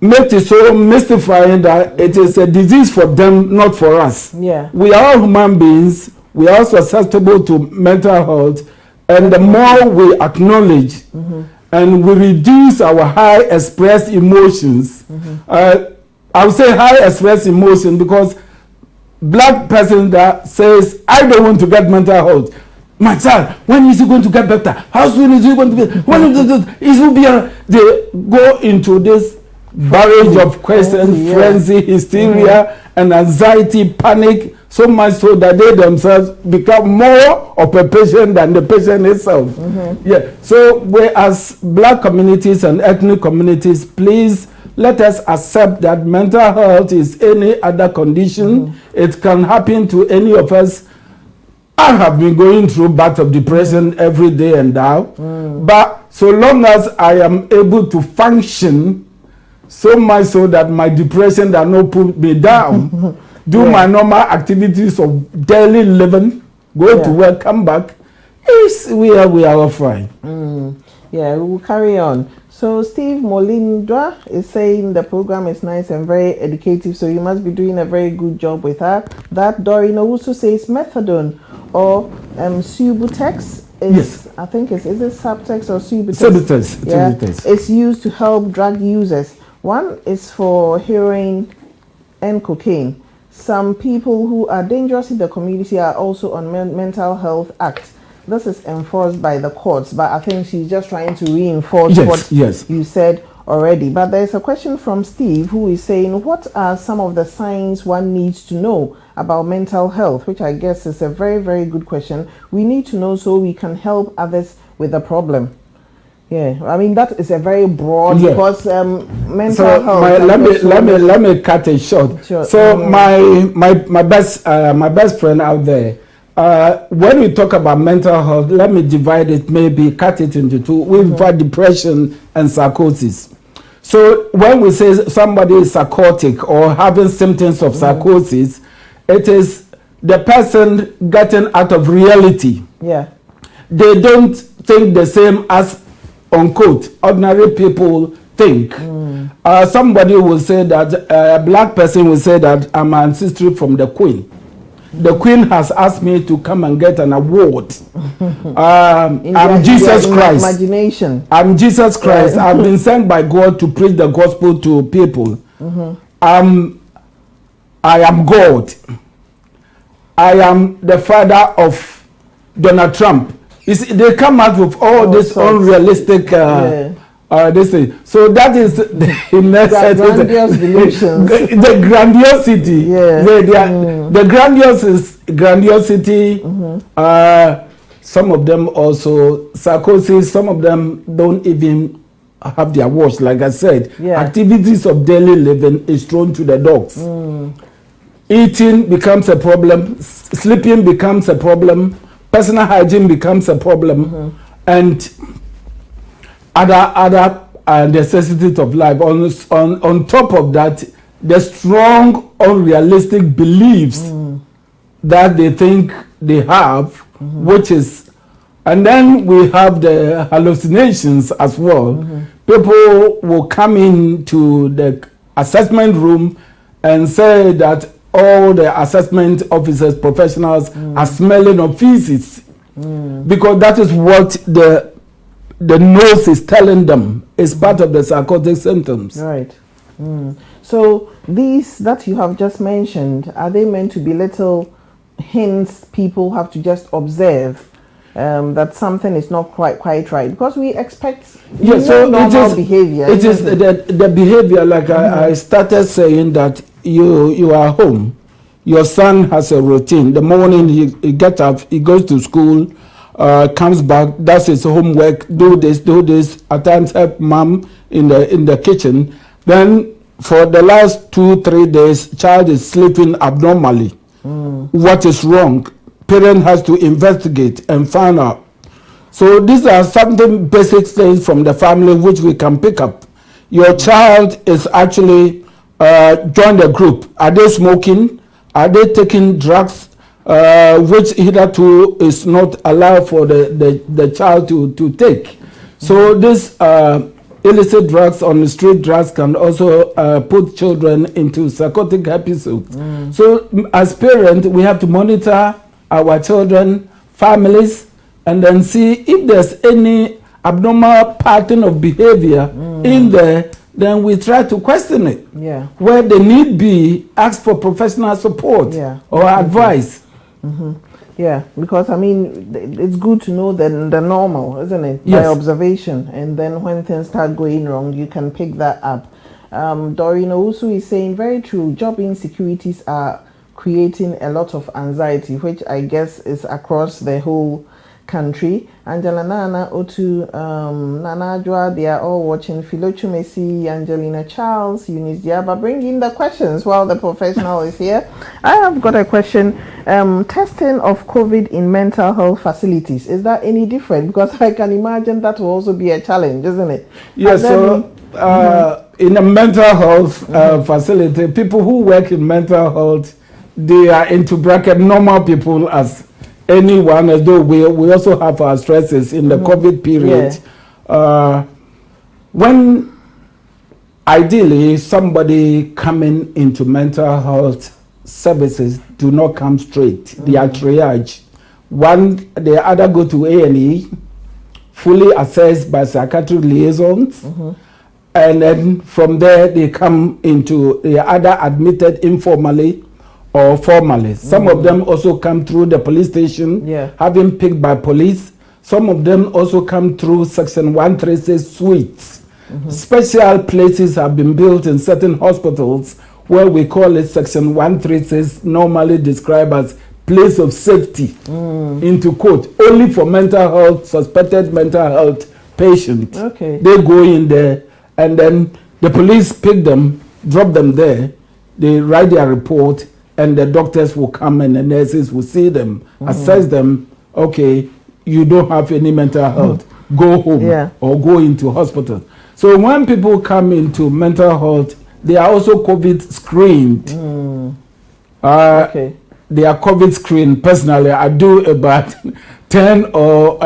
make it so mystifying that it is a disease for them, not for us. We are all human beings. We are susceptible to mental health. And the more we acknowledge and we reduce our high expressed emotions, I would say high expressed emotion, because black person that says, I don't want to get mental health. My child, when is he going to get better? How soon is he going to get? When is he be? They go into this barrage of questions, frenzy, hysteria, and anxiety, panic, so much so that they themselves become more of a patient than the patient itself. So we, as black communities and ethnic communities, please let us accept that mental health is any other condition. It can happen to any of us. I have been going through bouts of depression every day and now, but so long as I am able to function, so much so that my depression does not put me down, do my normal activities of daily living, go to work, come back, we are all fine. We will carry on. So Steve Molindra is saying the program is nice and very educative, so you must be doing a very good job with that. Doreen also says methadone or Subutex is, I think is it Subtex or Subutex? Subutex. It's used to help drug users. One is for heroin and cocaine. Some people who are dangerous in the community are also on Mental Health Act. This is enforced by the courts, but I think she's just trying to reinforce what you said already. But there's a question from Steve who is saying, what are some of the signs one needs to know about mental health? Which I guess is a very, very good question. We need to know so we can help others with the problem. I mean that is a very broad because mental health. Let me cut it short. So my best friend out there. When we talk about mental health, let me divide it, maybe cut it into two. We've got depression and psychosis. So when we say somebody is psychotic or having symptoms of psychosis, it is the person getting out of reality. They don't think the same as unquote, ordinary people think. Somebody will say that, a black person will say that I'm ancestry from the Queen. The Queen has asked me to come and get an award. I'm Jesus Christ. Imagination. I'm Jesus Christ. I've been sent by God to preach the gospel to people. I am God. I am the father of Donald Trump. You see, they come out with all this unrealistic this thing. So that is the grandiose delusions. the grandiosity. The grandiosity. Some of them also psychosis. Some of them don't even have their watch. Like I said, activities of daily living is thrown to the dogs. Eating becomes a problem. Sleeping becomes a problem. Personal hygiene becomes a problem, and other necessities of life. On top of that, the strong, unrealistic beliefs that they think they have, which is, and then we have the hallucinations as well. People will come into the assessment room and say that all the assessment officers, professionals are smelling of feces, because that is what the nose is telling them. It's part of the psychotic symptoms. Right. So these that you have just mentioned, are they meant to be little hints people have to just observe that something is not quite right? Because we expect normal behavior. It is the behavior, like I started saying, that you are home. Your son has a routine. The morning he gets up, he goes to school, comes back, does his homework, do this, at times help mom in the kitchen. Then for the last 2-3 days, child is sleeping abnormally. What is wrong? Parent has to investigate and find out. So these are something basic things from the family which we can pick up. Your child is actually join the group. Are they smoking? Are they taking drugs? Which hitherto is not allowed for the child to take. So this illicit drugs on the street drugs can also put children into psychotic episodes. So as parents, we have to monitor our children, families, and then see if there's any abnormal pattern of behavior in there. Then we try to question it. Where the need be, ask for professional support or advice. Yeah, because I mean, it's good to know the normal, isn't it? By observation, and then when things start going wrong, you can pick that up. Doreen Owusu is saying, very true, job insecurities are creating a lot of anxiety, which I guess is across the whole country. Angela Nana, Otu, Nana Adwa, they are all watching. Philochu Messi, Angelina Charles, Eunice Diaba, bring in the questions while the professional is here. I have got a question. Testing of COVID in mental health facilities, is that any different? Because I can imagine that will also be a challenge, isn't it? Yes, so in a mental health facility, people who work in mental health, they are into bracket normal people as anyone, as though we also have our stresses in the COVID period. When ideally somebody coming into mental health services do not come straight, they are triage. They either go to A&E, fully assessed by psychiatric liaisons, and then from there they come into, they are either admitted informally or formally. Some of them also come through the police station, having picked by police. Some of them also come through Section 136 suites. Special places have been built in certain hospitals where we call it Section 136, normally described as place of safety, into quote, only for mental health, suspected mental health patients. They go in there, and then the police pick them, drop them there, they write their report, and the doctors will come and the nurses will see them, assess them. Okay, you don't have any mental health. Go home or go into hospital. So when people come into mental health, they are also COVID screened. their COVID screen. Personally, I do about 10 or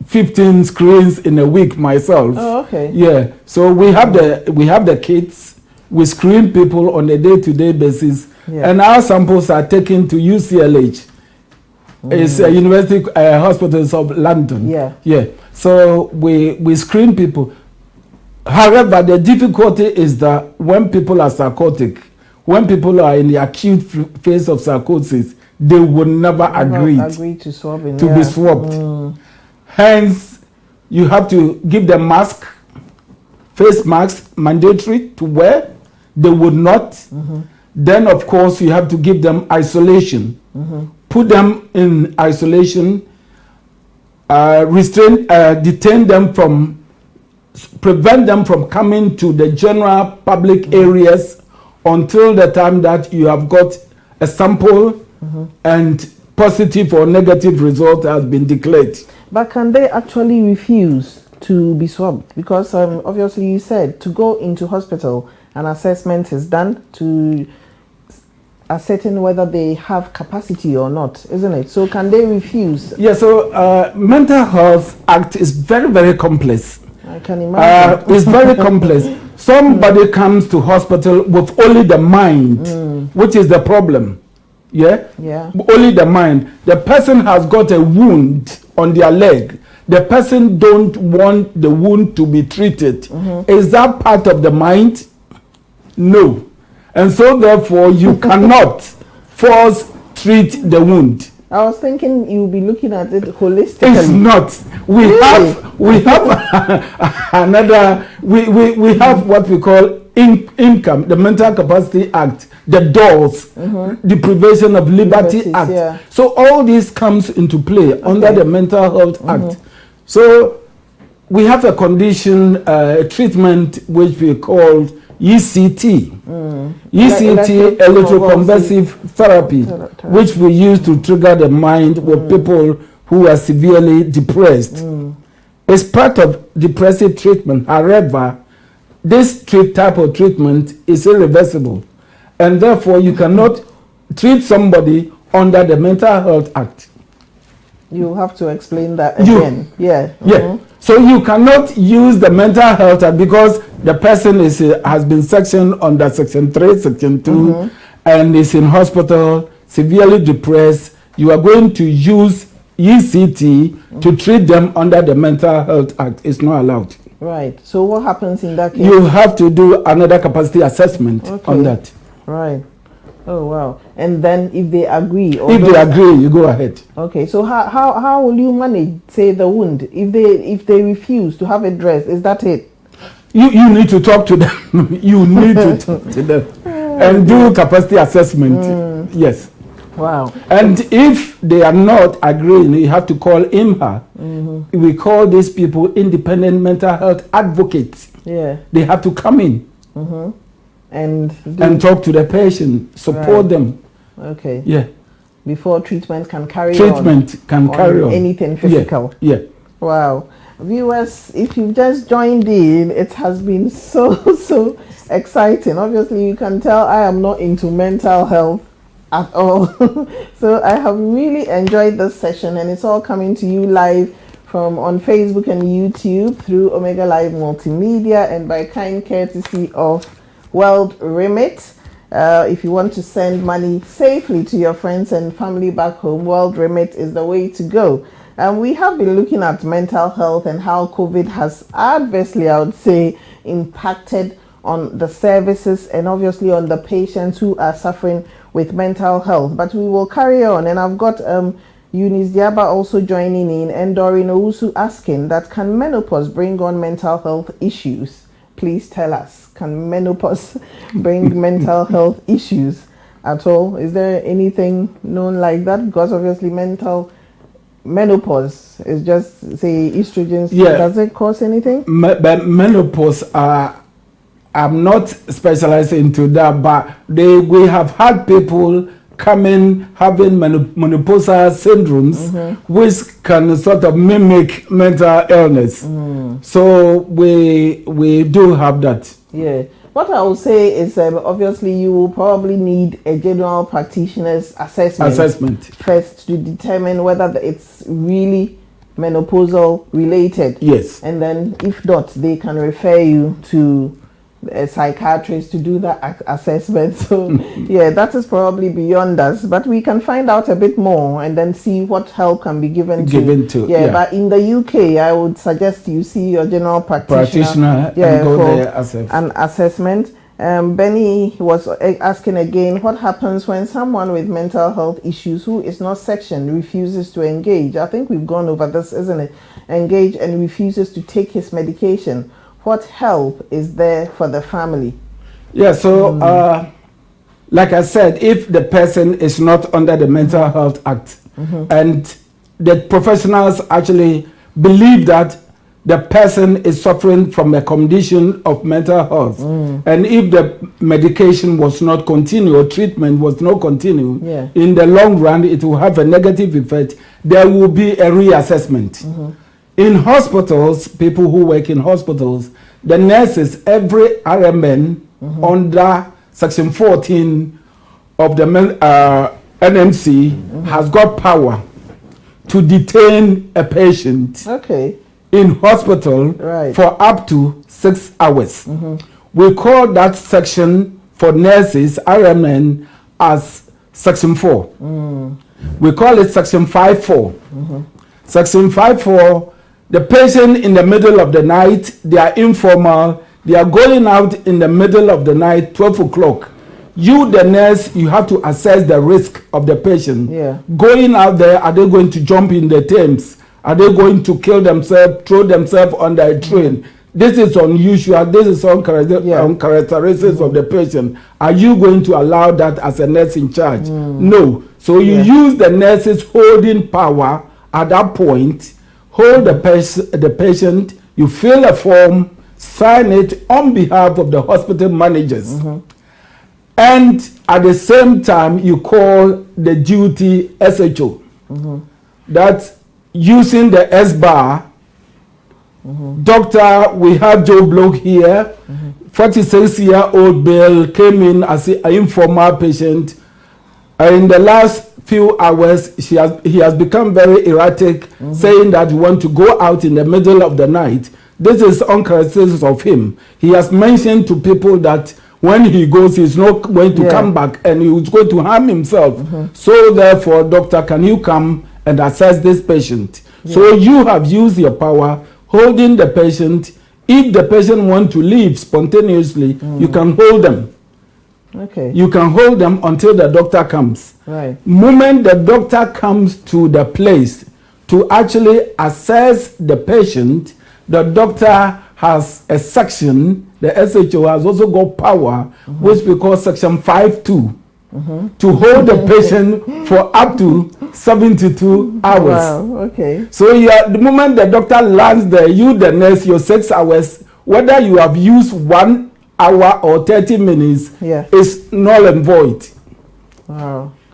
15 screens in a week myself. Oh, okay. Yeah. So we have the kits. We screen people on a day-to-day basis, and our samples are taken to UCLH. It's University Hospitals of London. Yeah. So we screen people. However, the difficulty is that when people are psychotic, when people are in the acute phase of psychosis, they would never agree to swapping, to be swapped. Hence, you have to give them mask, face masks, mandatory to wear. They would not. Then, of course, you have to give them isolation. Put them in isolation, detain them prevent them from coming to the general public areas until the time that you have got a sample and positive or negative result has been declared. But can they actually refuse to be swabbed? Because obviously you said to go into hospital, an assessment is done to ascertain whether they have capacity or not, isn't it? So can they refuse? Yeah, so Mental Health Act is very, very complex. I can imagine. It's very complex. Somebody comes to hospital with only the mind, which is the problem. Yeah? Only the mind. The person has got a wound on their leg. The person don't want the wound to be treated. Is that part of the mind? No. And so therefore you cannot force treat the wound. I was thinking you'll be looking at it holistically. It's not. We have what we call income, the Mental Capacity Act, the DOLS, Deprivation of Liberty Act. Yeah. So all this comes into play under the Mental Health Act. So we have a condition, treatment which we call ECT. ECT, electroconvulsive therapy, which we use to trigger the mind with people who are severely depressed. It's part of depressive treatment. However, this type of treatment is irreversible, and therefore you cannot treat somebody under the Mental Health Act. You have to explain that again. Yeah. So you cannot use the Mental Health Act because the person has been sectioned under Section 3, Section 2, and is in hospital, severely depressed. You are going to use ECT to treat them under the Mental Health Act. It's not allowed. Right. So what happens in that case? You have to do another capacity assessment on that. Right. Oh wow! And then if they agree, you go ahead. Okay. So how will you manage, say, the wound if they refuse to have it dressed? Is that it? You need to talk to them. You need to talk to them and do capacity assessment. Yes. Wow. And if they are not agreeing, you have to call IMHA. We call these people independent mental health advocates. Yeah. They have to come in. And talk to the patient, support them. Okay. Yeah. Before treatment can carry on. Anything physical. Yeah. Wow. Viewers, if you've just joined in, it has been so exciting. Obviously, you can tell I am not into mental health at all. So I have really enjoyed this session, and it's all coming to you live from on Facebook and YouTube through Omega Live Multimedia and by kind courtesy of World Remit. If you want to send money safely to your friends and family back home, World Remit is the way to go. And we have been looking at mental health and how COVID has adversely, I would say, impacted on the services and obviously on the patients who are suffering with mental health. But we will carry on, and I've got Eunice Diaba also joining in, and Doreen Owusu asking that can menopause bring on mental health issues? Please tell us, can menopause bring mental health issues at all? Is there anything known like that? Because obviously menopause is just, say, estrogens. Yeah. Does it cause anything? But menopause, I'm not specialized into that, but we have had people coming having menopausal syndromes, which can sort of mimic mental illness. So we do have that. Yeah. What I will say is obviously you will probably need a general practitioner's assessment first to determine whether it's really menopausal related. Yes. And then if not, they can refer you to a psychiatrist to do that assessment. So yeah, that is probably beyond us, but we can find out a bit more and then see what help can be given to. Yeah, but in the UK, I would suggest you see your general practitioner and go for there an assessment. Benny was asking again, what happens when someone with mental health issues who is not sectioned refuses to engage? I think we've gone over this, isn't it? Engage and refuses to take his medication. What help is there for the family? Yeah, so like I said, if the person is not under the Mental Health Act and the professionals actually believe that the person is suffering from a condition of mental health, and if the medication was not continued or treatment was not continued, in the long run it will have a negative effect, there will be a reassessment. In hospitals, people who work in hospitals, the nurses, every RMN under Section 14 of the NMC has got power to detain a patient in hospital for up to 6 hours. We call that section for nurses, RMN, as Section 4. We call it Section 5.4. Section 5.4, the patient in the middle of the night, they are informal, they are going out in the middle of the night, 12 o'clock. You, the nurse, you have to assess the risk of the patient. Going out there, are they going to jump in the Thames? Are they going to kill themselves, throw themselves on a train? This is unusual. This is characteristics of the patient. Are you going to allow that as a nurse in charge? No. So you use the nurse's holding power at that point. Hold the patient, you fill a form, sign it on behalf of the hospital managers. And at the same time, you call the duty SHO. That's using the S-bar. Doctor, we have Joe Bloke here. 46-year-old Bill came in as an informal patient. In the last few hours, he has become very erratic, saying that he wants to go out in the middle of the night. This is uncharacteristic of him. He has mentioned to people that when he goes, he's not going to come back and he's going to harm himself. So therefore, doctor, can you come and assess this patient? So you have used your power, holding the patient. If the patient wants to leave spontaneously, you can hold them. You can hold them until the doctor comes. Moment the doctor comes to the place to actually assess the patient, the doctor has a section, the SHO has also got power, which we call Section 5.2, to hold the patient for up to 72 hours. So the moment the doctor lands there, you, the nurse, your 6 hours, whether you have used 1 hour or 30 minutes is null and void.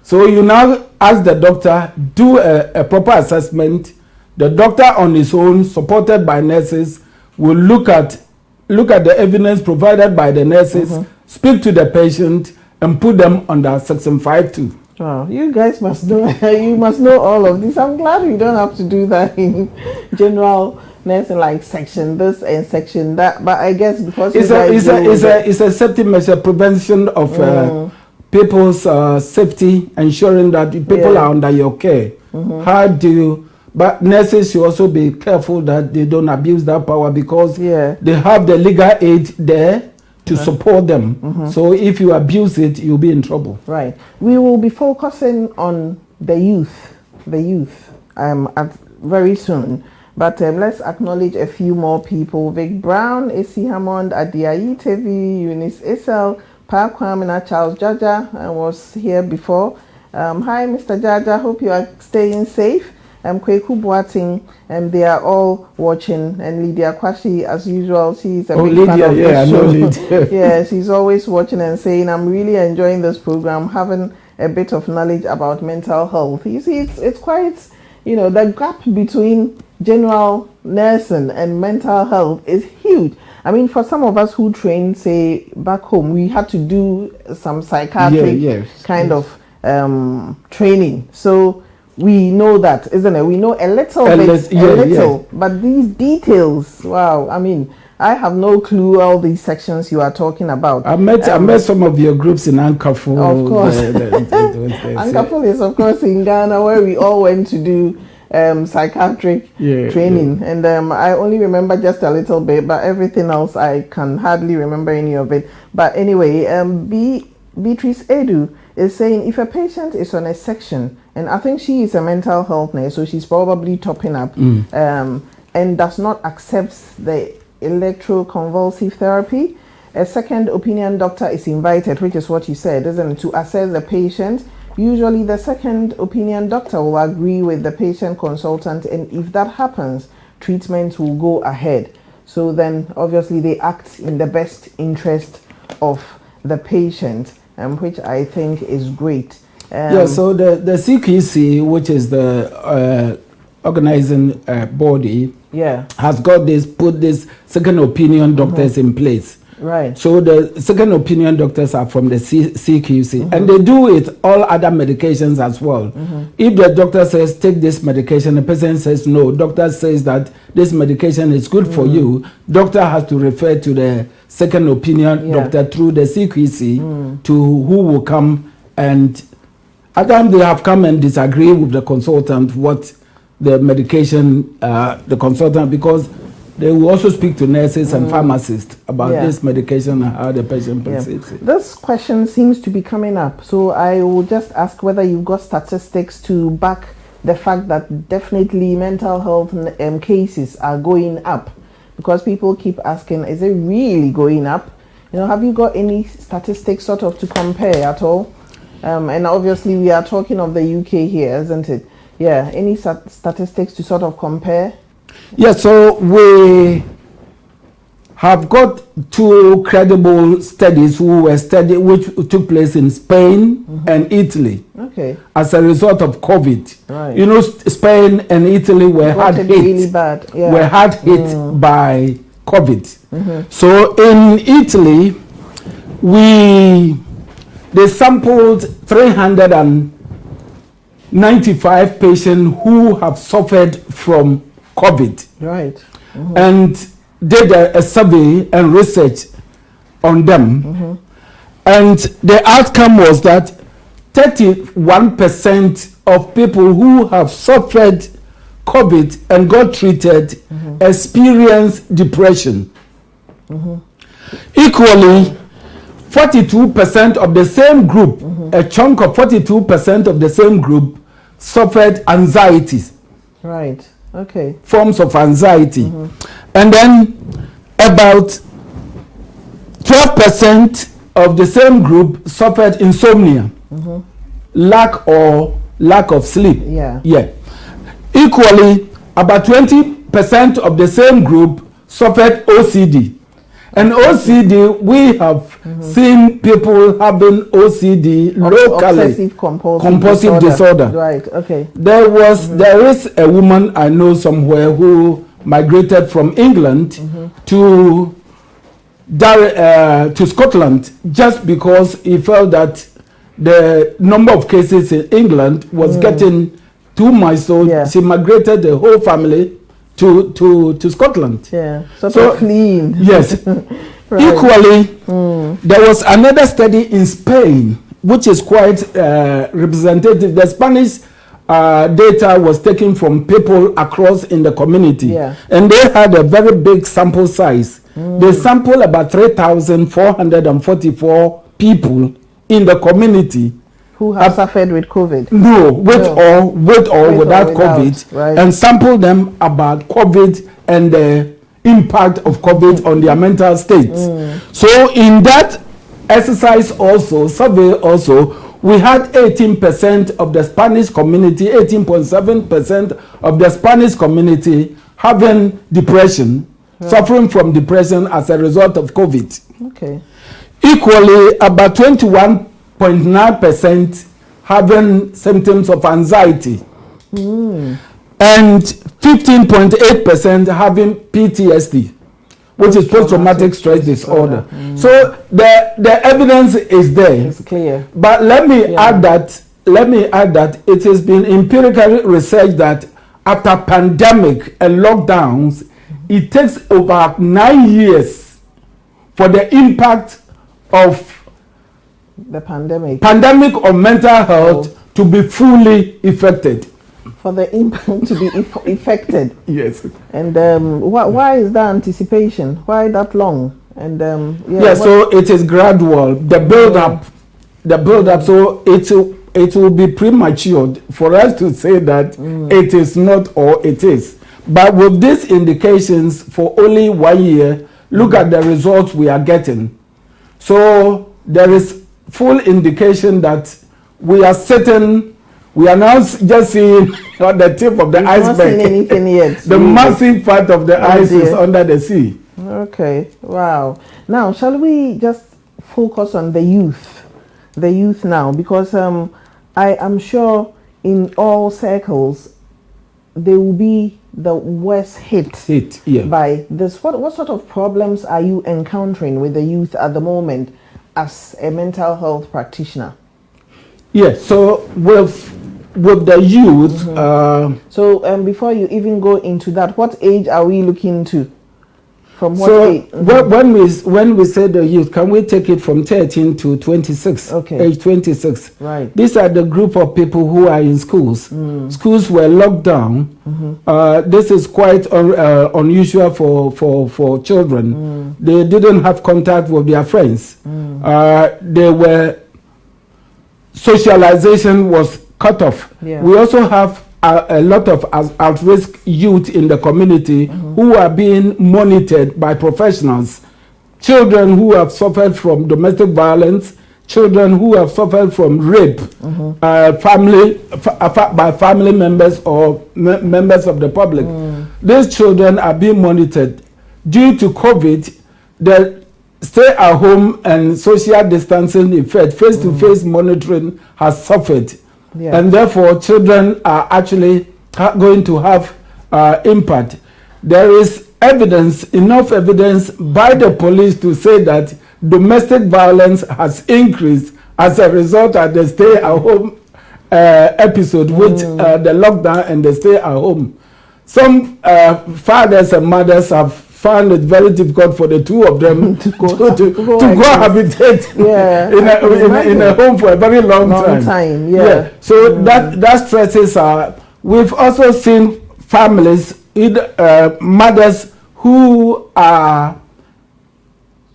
So you now ask the doctor, do a proper assessment. The doctor on his own, supported by nurses, will look at the evidence provided by the nurses, speak to the patient, and put them under Section 5.2. Wow, you guys must know. You must know all of this. I'm glad we don't have to do that in general nursing, like section this and section that. But I guess because it's a safety measure, prevention of people's safety, ensuring that people are under your care. How do you? But nurses should also be careful that they don't abuse that power, because they have the legal aid there to support them. So if you abuse it, you'll be in trouble. Right. We will be focusing on the youth very soon. But let's acknowledge a few more people. Vic Brown, AC Hammond, Adiayi TV, Eunice Isel, Pa Kwamina, Charles Jaja was here before. Hi, Mr. Jaja. Hope you are staying safe. Kweku Boating, they are all watching, and Lydia Kwashi, as usual, she's a big fan of the show. Lydia. She's always watching and saying, I'm really enjoying this program, having a bit of knowledge about mental health. You see, it's quite, the gap between general nursing and mental health is huge. I mean, for some of us who train, say, back home, we had to do some psychiatric kind of training. So we know that, isn't it? We know a little, but these details, wow. I mean, I have no clue all these sections you are talking about. I met some of your groups in Ankafo. Of course. Ankafo is, of course, in Ghana, where we all went to do psychiatric training. And I only remember just a little bit, but everything else I can hardly remember any of it. But anyway, Beatrice Edu is saying if a patient is on a section, and I think she is a mental health nurse, so she's probably topping up, and does not accept the electroconvulsive therapy, a second opinion doctor is invited, which is what you said, isn't it, to assess the patient. Usually the second opinion doctor will agree with the patient consultant, and if that happens, treatment will go ahead. So then obviously they act in the best interest of the patient, which I think is great. So the CQC, which is the organizing body, has got put this second opinion doctors in place. Right. So the second opinion doctors are from the CQC, and they do it all other medications as well. If the doctor says take this medication, the patient says no, doctor says that this medication is good for you, doctor has to refer to the second opinion doctor through the CQC to who will come, and at times they have come and disagree with the consultant what the medication, the consultant, because they will also speak to nurses and pharmacists about this medication and how the patient perceives it. This question seems to be coming up, so I will just ask whether you've got statistics to back the fact that definitely mental health cases are going up, because people keep asking, is it really going up? You know, have you got any statistics sort of to compare at all? And obviously we are talking of the UK here, isn't it? Yeah, any statistics to sort of compare? Yes, so we have got two credible studies which took place in Spain and Italy. Okay. As a result of COVID. Right. You know, Spain and Italy were hard hit. Really bad. Yeah. Were hard hit by COVID. So in Italy, they sampled 395 patients who have suffered from COVID. Right. And did a survey and research on them. And the outcome was that 31% of people who have suffered COVID and got treated experience depression. Equally, 42% of the same group, a chunk of 42% of the same group suffered anxieties. Right. Okay. Forms of anxiety. And then about 12% of the same group suffered insomnia. Lack of sleep. Yeah. Equally, about 20% of the same group suffered OCD. And OCD, we have seen people having OCD locally. Obsessive compulsive disorder. Right, okay. There is a woman I know somewhere who migrated from England to Scotland just because he felt that the number of cases in England was getting too much, so she migrated the whole family to Scotland. Yeah, so clean. Yes. Right. Equally, there was another study in Spain, which is quite representative. The Spanish data was taken from people across in the community, and they had a very big sample size. They sampled about 3,444 people in the community who have suffered with COVID. No, with or without COVID, right. And sample them about COVID and the impact of COVID on their mental states. So in that exercise survey we had 18% of the Spanish community, 18.7% of the Spanish community having depression, suffering from depression as a result of COVID. Okay. Equally, about 21.9% having symptoms of anxiety. And 15.8% having PTSD, which is post-traumatic stress disorder. So the evidence is there. It's clear. But let me add that it has been empirically researched that after pandemic and lockdowns, it takes about 9 years for the impact of the pandemic on mental health to be fully affected. For the impact to be affected. Yes. And why is that anticipation? Why that long? And so it is gradual. The build up. So it will be premature for us to say that it is not or it is. But with these indications for only 1 year, look at the results we are getting. So there is full indication that we are now just seeing on the tip of the iceberg. Not seen anything yet. The massive part of the ice is under the sea. Okay, wow. Now, shall we just focus on the youth? The youth now, because I am sure in all circles they will be the worst hit by this. What sort of problems are you encountering with the youth at the moment as a mental health practitioner? Yes, so with the youth. So before you even go into that, what age are we looking to? From what age? When we say the youth, can we take it from 13 to 26? Okay. Age 26. Right. These are the group of people who are in schools. Schools were locked down. This is quite unusual for children. They didn't have contact with their friends. Socialization was cut off. Yeah. We also have a lot of at-risk youth in the community who are being monitored by professionals. Children who have suffered from domestic violence, children who have suffered from rape, by family members or members of the public. These children are being monitored. Due to COVID, the stay-at-home and social distancing effect, face-to-face monitoring has suffered. Yeah. And therefore, children are actually going to have impact. There is enough evidence by the police to say that domestic violence has increased as a result of the stay-at-home episode, which the lockdown and the stay-at-home. Some fathers and mothers have found it very difficult for the two of them to cohabitate in a home for a very long time. Yeah. So that stresses are. We've also seen families, mothers who are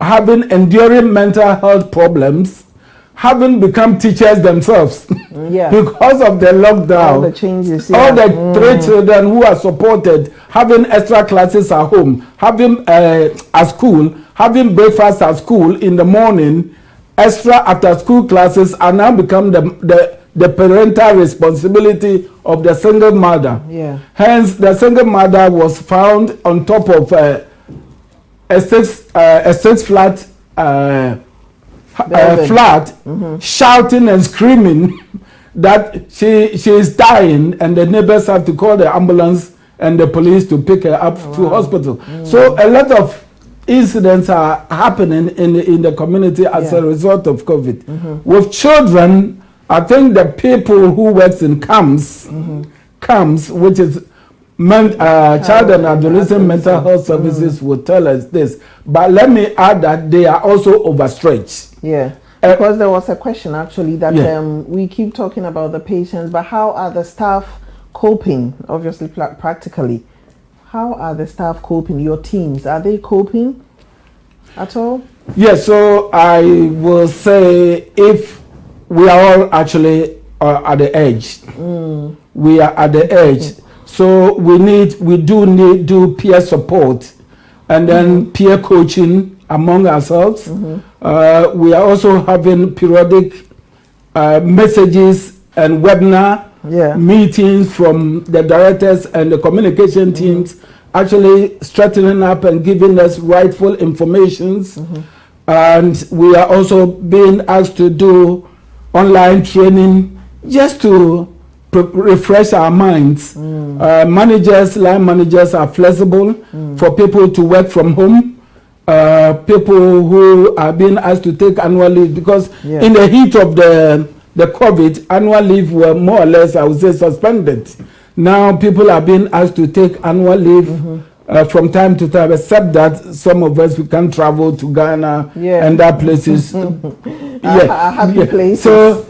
having enduring mental health problems, having become teachers themselves because of the lockdown. All the changes. All the 3 children who are supported, having extra classes at home, having at school, having breakfast at school in the morning, extra after school classes are now become the parental responsibility of the single mother. Yeah. Hence, the single mother was found on top of a six flat flat, shouting and screaming that she is dying, and the neighbors have to call the ambulance and the police to pick her up to hospital. So a lot of incidents are happening in the community as a result of COVID. With children, I think the people who works in CAMS, which is Child and Adolescent Mental Health Services, will tell us this. But let me add that they are also overstretched. Yeah. Because there was a question actually that we keep talking about the patients, but how are the staff coping? Obviously, practically, how are the staff coping? Your teams, are they coping at all? Yes. So I will say, if we are all actually at the edge, we are at the edge. So we do need peer support, and then peer coaching among ourselves. We are also having periodic messages and webinar meetings from the directors and the communication teams, actually strengthening up and giving us rightful informations. And we are also being asked to do online training just to refresh our minds. Line managers are flexible for people to work from home. People who are being asked to take annual leave, because in the heat of the COVID, annual leave were more or less, I would say, suspended. Now people are being asked to take annual leave from time to time, except that some of us, we can't travel to Ghana and other places. Happy places. So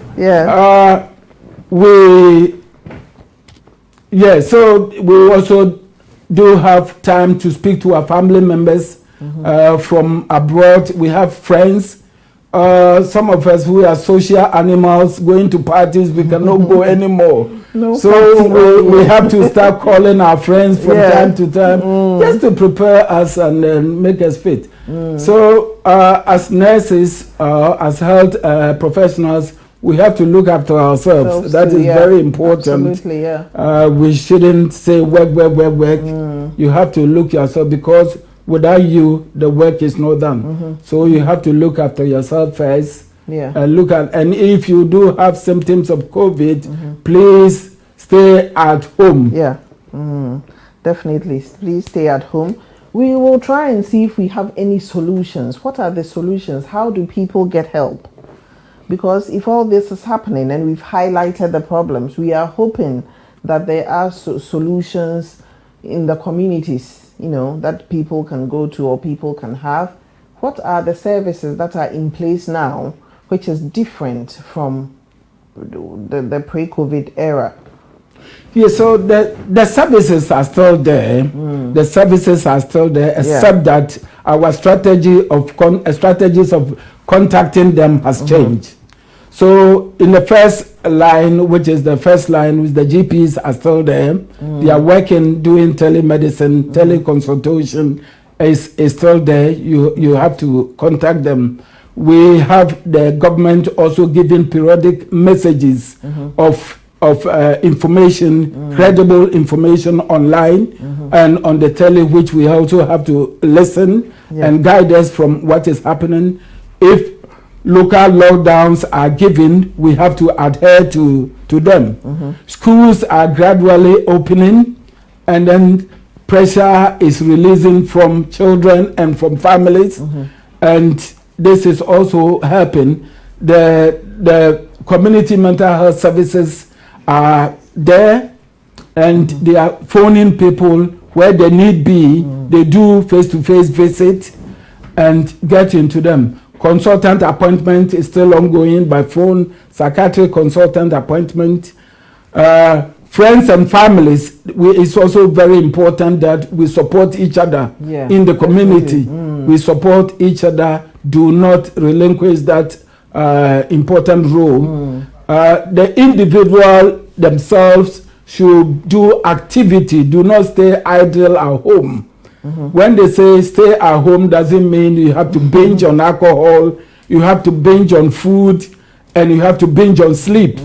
so we also do have time to speak to our family members from abroad. We have friends. Some of us who are social animals, going to parties, we cannot go anymore. So we have to start calling our friends from time to time just to prepare us and make us fit. So as nurses, as health professionals, we have to look after ourselves. That is very important. Absolutely, we shouldn't say work. You have to look yourself, because without you, the work is not done. So you have to look after yourself first. And if you do have symptoms of COVID, please stay at home. Definitely, please stay at home. We will try and see if we have any solutions. What are the solutions? How do people get help? Because if all this is happening and we've highlighted the problems, we are hoping that there are solutions in the communities, that people can go to or people can have. What are the services that are in place now, which is different from the pre-COVID era? So the services are still there. The services are still there, except that our strategies of contacting them has changed. So in the first line, which is the GPs are still there. They are working, doing telemedicine, teleconsultation is still there. You have to contact them. We have the government also giving periodic messages of information, credible information online and on the tele, which we also have to listen and guide us from what is happening. If local lockdowns are given, we have to adhere to them. Schools are gradually opening, and then pressure is releasing from children and from families, and this is also helping. The community mental health services are there, and they are phoning people where they need be. They do face-to-face visit and get into them. Consultant appointment is still ongoing by phone, psychiatric consultant appointment. Friends and families, it's also very important that we support each other in the community. We support each other. Do not relinquish that important role. The individual themselves should do activity. Do not stay idle at home. When they say stay at home, doesn't mean you have to binge on alcohol, you have to binge on food, and you have to binge on sleep.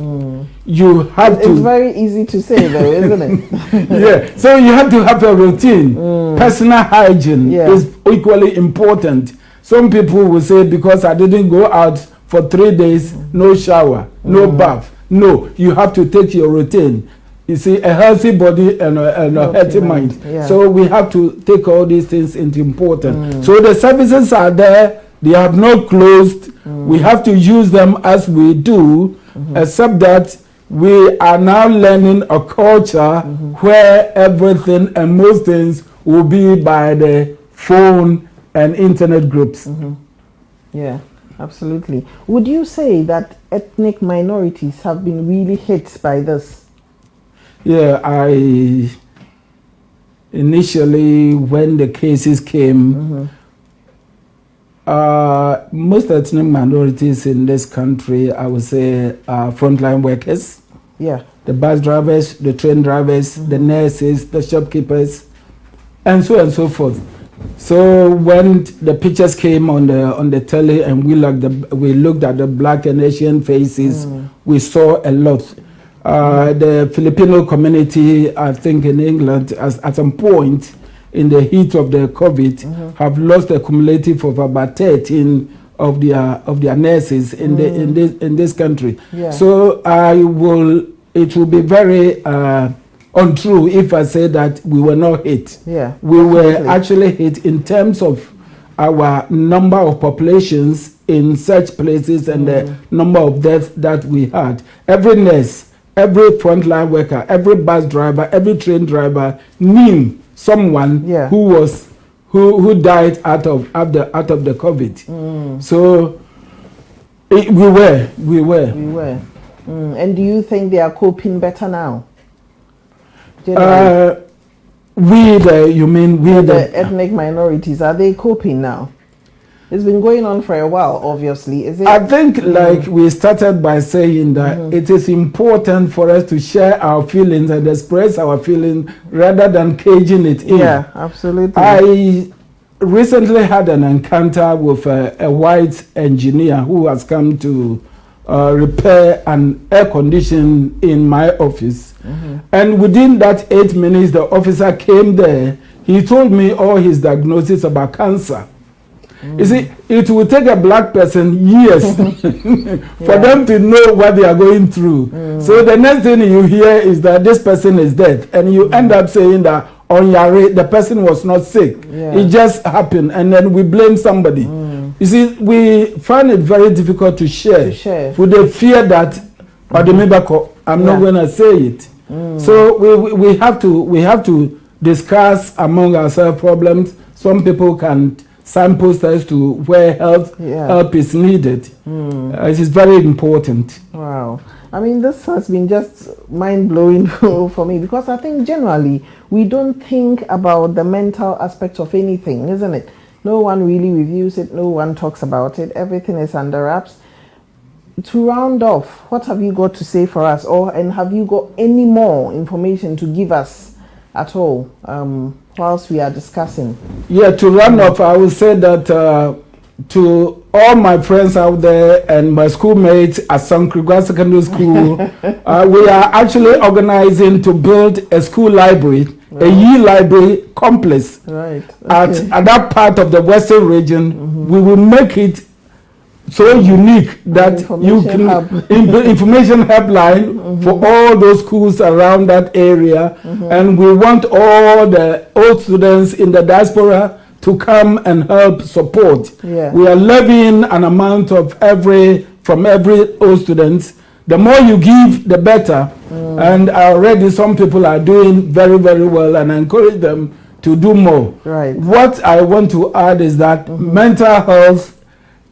You have to. It's very easy to say, though, isn't it? So you have to have a routine. Personal hygiene is equally important. Some people will say, because I didn't go out for 3 days, no shower, no bath. No, you have to take your routine. You see, a healthy body and a healthy mind. So we have to take all these things into importance. So the services are there. They have not closed. We have to use them as we do, except that we are now learning a culture where everything and most things will be by the phone and internet groups. Yeah, absolutely. Would you say that ethnic minorities have been really hit by this? Initially, when the cases came, most ethnic minorities in this country, I would say, are frontline workers. The bus drivers, the train drivers, the nurses, the shopkeepers, and so on and so forth. So when the pictures came on the telly and we looked at the black and Asian faces, we saw a lot. The Filipino community, I think in England, at some point in the heat of the COVID, have lost a cumulative of about 13 of their nurses in this country. So I will it will be very untrue if I say that we were not hit. Yeah, we were definitely. actually hit in terms of our number of populations in such places and the number of deaths that we had. Every nurse, every frontline worker, every bus driver, every train driver knew someone Yeah. who died out of the COVID. So we were. And do you think they are coping better now? You mean the ethnic minorities, are they coping now? It's been going on for a while, obviously. Is it? I think, like we started by saying that it is important for us to share our feelings and express our feelings rather than caging it in. Yeah, absolutely. I recently had an encounter with a white engineer who has come to repair an air condition in my office. And within that 8 minutes, the officer came there. He told me all his diagnosis about cancer. You see, it will take a black person years for them to know what they are going through. So the next thing you hear is that this person is dead, and you end up saying that on Yare, the person was not sick. It just happened, and then we blame somebody. You see, we find it very difficult to share. With the fear that, I'm not going to say it. So we have to discuss among ourselves problems. Some people can signpost us to where help is needed. It is very important. Wow. I mean, this has been just mind-blowing for me, because I think generally we don't think about the mental aspect of anything, isn't it? No one really reviews it. No one talks about it. Everything is under wraps. To round off, what have you got to say for us? And have you got any more information to give us at all whilst we are discussing? Yeah, to round off, I will say that to all my friends out there and my schoolmates at Sankrigwa Secondary School, we are actually organizing to build a school library, a e-library complex at that part of the Western region. We will make it so unique that you can information helpline for all those schools around that area. And we want all the old students in the diaspora to come and help support. We are levying an amount of from every old student. The more you give, the better. And already some people are doing very, very well, and I encourage them to do more. What I want to add is that mental health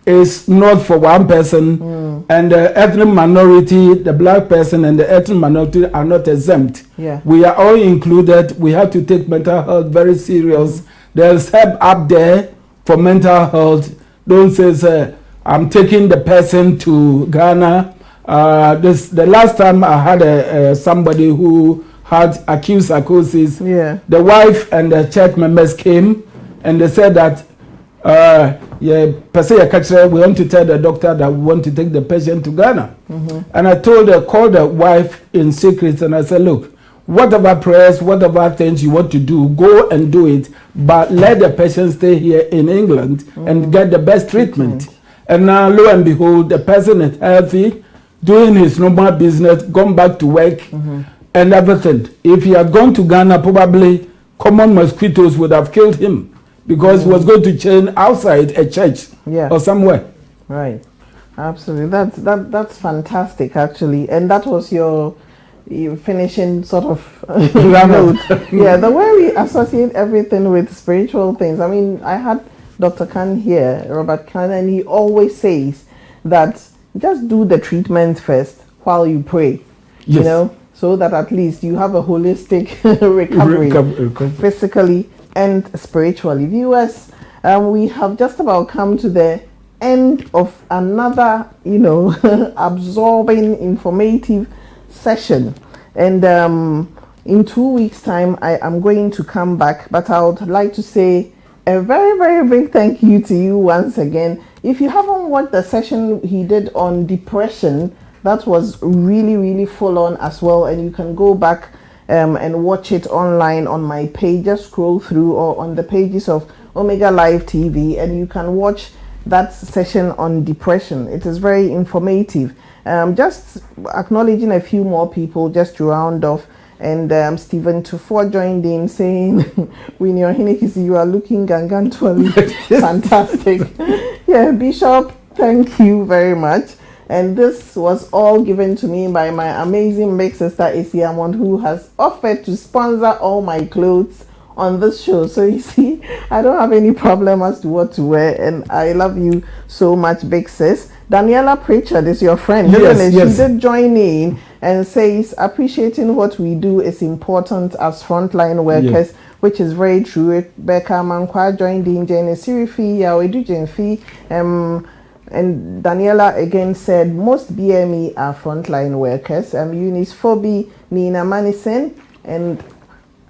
is not for one person, and the ethnic minority, the black person and the ethnic minority are not exempt. We are all included. We have to take mental health very serious. There's help up there for mental health. Don't say, I'm taking the person to Ghana. The last time I had somebody who had acute psychosis, the wife and the church members came and they said that we want to tell the doctor that we want to take the patient to Ghana. And I called the wife in secret, and I said, look, whatever prayers, whatever things you want to do, go and do it, but let the patient stay here in England and get the best treatment. And now, lo and behold, the person is healthy, doing his normal business, gone back to work and everything. If he had gone to Ghana, probably common mosquitoes would have killed him, because he was going to chain outside a church or somewhere. Absolutely. That's fantastic, actually. And that was your finishing sort of note. The way we associate everything with spiritual things. I mean, I had Dr. Khan here, Robert Khan, and he always says that just do the treatment first while you pray. You know, so that at least you have a holistic recovery. Physically and spiritually. Viewers, we have just about come to the end of another, absorbing, informative session. And in 2 weeks' time, I am going to come back, but I would like to say a very, very big thank you to you once again. If you haven't watched the session he did on depression, that was really, really full on as well, and you can go back and watch it online on my page. Just scroll through or on the pages of Omega Live TV, and you can watch that session on depression. It is very informative. Just acknowledging a few more people just to round off. And Stephen Tufo joined in saying, Winnie Ohinekisi, you are looking gangantually fantastic. Yeah, Bishop, thank you very much. And this was all given to me by my amazing big sister, Isiamon, who has offered to sponsor all my clothes on this show. So you see, I don't have any problem as to what to wear. And I love you so much, big sis. Daniela Pritchard is your friend, isn't it? Yes. She did join in and says appreciating what we do is important as frontline workers, which is very true. Becca Mankwa joined in, Jane Sirifi, Yawedu Jenfi, and Daniela again said most BME are frontline workers. Eunice Phoebe, Nina Manison, and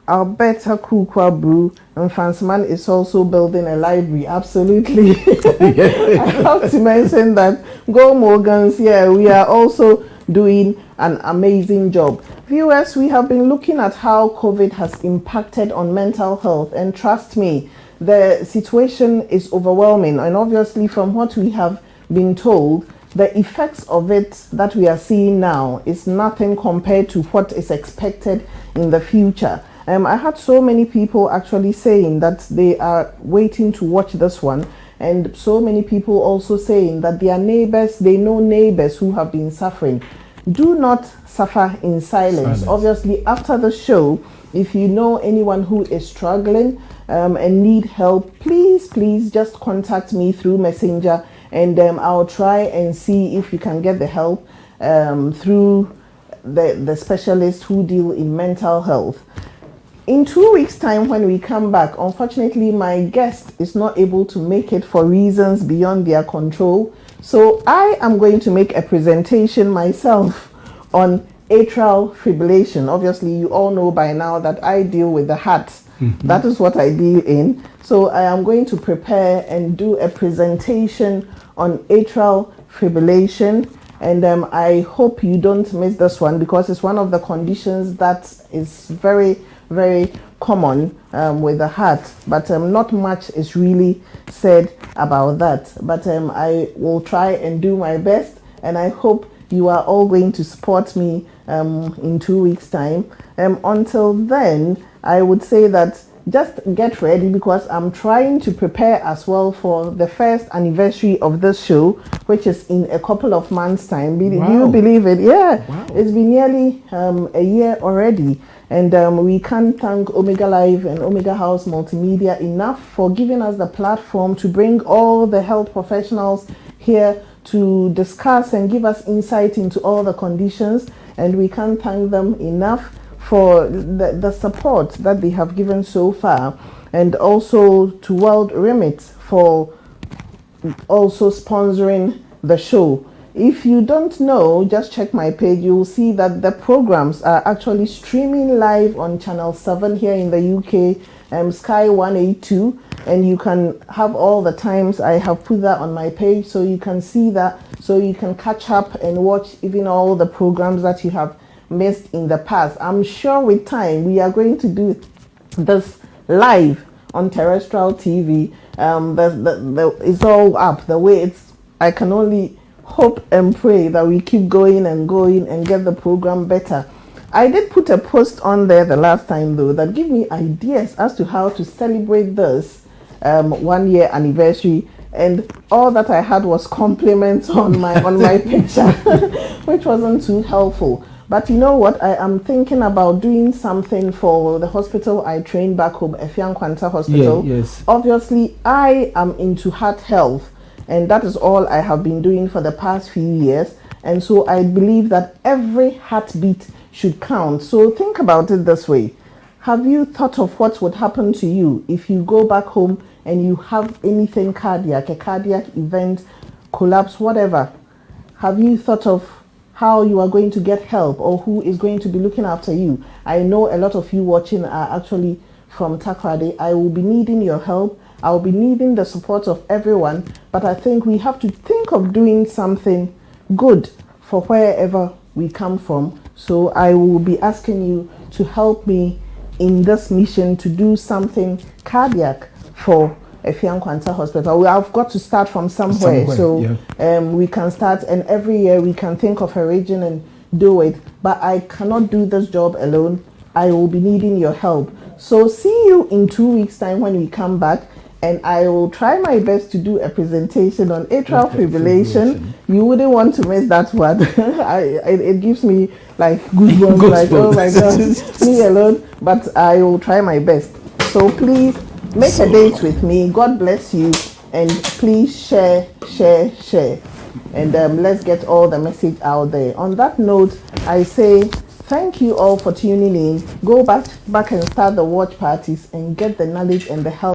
Alberta Kukwa Brew, and Fansman is also building a library. Absolutely. I have to mention that Go Morgans, we are also doing an amazing job. Viewers, we have been looking at how COVID has impacted on mental health, and trust me, the situation is overwhelming. And obviously, from what we have been told, the effects of it that we are seeing now is nothing compared to what is expected in the future. I had so many people actually saying that they are waiting to watch this one, and so many people also saying that their neighbors, they know neighbors who have been suffering. Do not suffer in silence. Obviously, after the show, if you know anyone who is struggling and need help, please just contact me through Messenger, and I'll try and see if you can get the help through the specialists who deal in mental health. In 2 weeks' time, when we come back, unfortunately, my guest is not able to make it for reasons beyond their control. So I am going to make a presentation myself on atrial fibrillation. Obviously, you all know by now that I deal with the heart. That is what I deal in. So I am going to prepare and do a presentation on atrial fibrillation. And I hope you don't miss this one, because it's one of the conditions that is very common with the heart, but not much is really said about that. But I will try and do my best, and I hope you are all going to support me in 2 weeks' time. Until then, I would say that just get ready, because I'm trying to prepare as well for the first anniversary of this show, which is in a couple of months' time. Do you believe it? Yeah. Wow. It's been nearly a year already. And we can't thank Omega Live and Omega House Multimedia enough for giving us the platform to bring all the health professionals here to discuss and give us insight into all the conditions. And we can't thank them enough for the support that they have given so far. And also to World Remit for also sponsoring the show. If you don't know, just check my page. You will see that the programs are actually streaming live on Channel 7 here in the UK, Sky 182, and you can have all the times. I have put that on my page, so you can see that, so you can catch up and watch even all the programs that you have missed in the past. I'm sure with time we are going to do this live on terrestrial TV. It's all up the way it's. I can only hope and pray that we keep going and get the program better. I did put a post on there the last time, though, that give me ideas as to how to celebrate this 1 year anniversary, and all that I had was compliments on my picture, which wasn't too helpful. But you know what? I am thinking about doing something for the hospital I trained back home, Efian Kwanta Hospital. Yes. Obviously, I am into heart health, and that is all I have been doing for the past few years. And so I believe that every heartbeat should count. So think about it this way. Have you thought of what would happen to you if you go back home and you have anything cardiac, a cardiac event, collapse, whatever? Have you thought of how you are going to get help, or who is going to be looking after you? I know a lot of you watching are actually from Takoradi. I will be needing your help. I'll be needing the support of everyone, but I think we have to think of doing something good for wherever we come from. So I will be asking you to help me in this mission to do something cardiac for Effiang Kwanta Hospital. We have got to start from somewhere. So we can start, and every year we can think of a region and do it. But I cannot do this job alone. I will be needing your help. So see you in 2 weeks' time when we come back, and I will try my best to do a presentation on atrial fibrillation. You wouldn't want to miss that one. It gives me like goosebumps, like, oh my God, me alone. But I will try my best. So please make a date with me. God bless you, and please share. And let's get all the message out there. On that note, I say thank you all for tuning in. Go back and start the watch parties and get the knowledge and the help.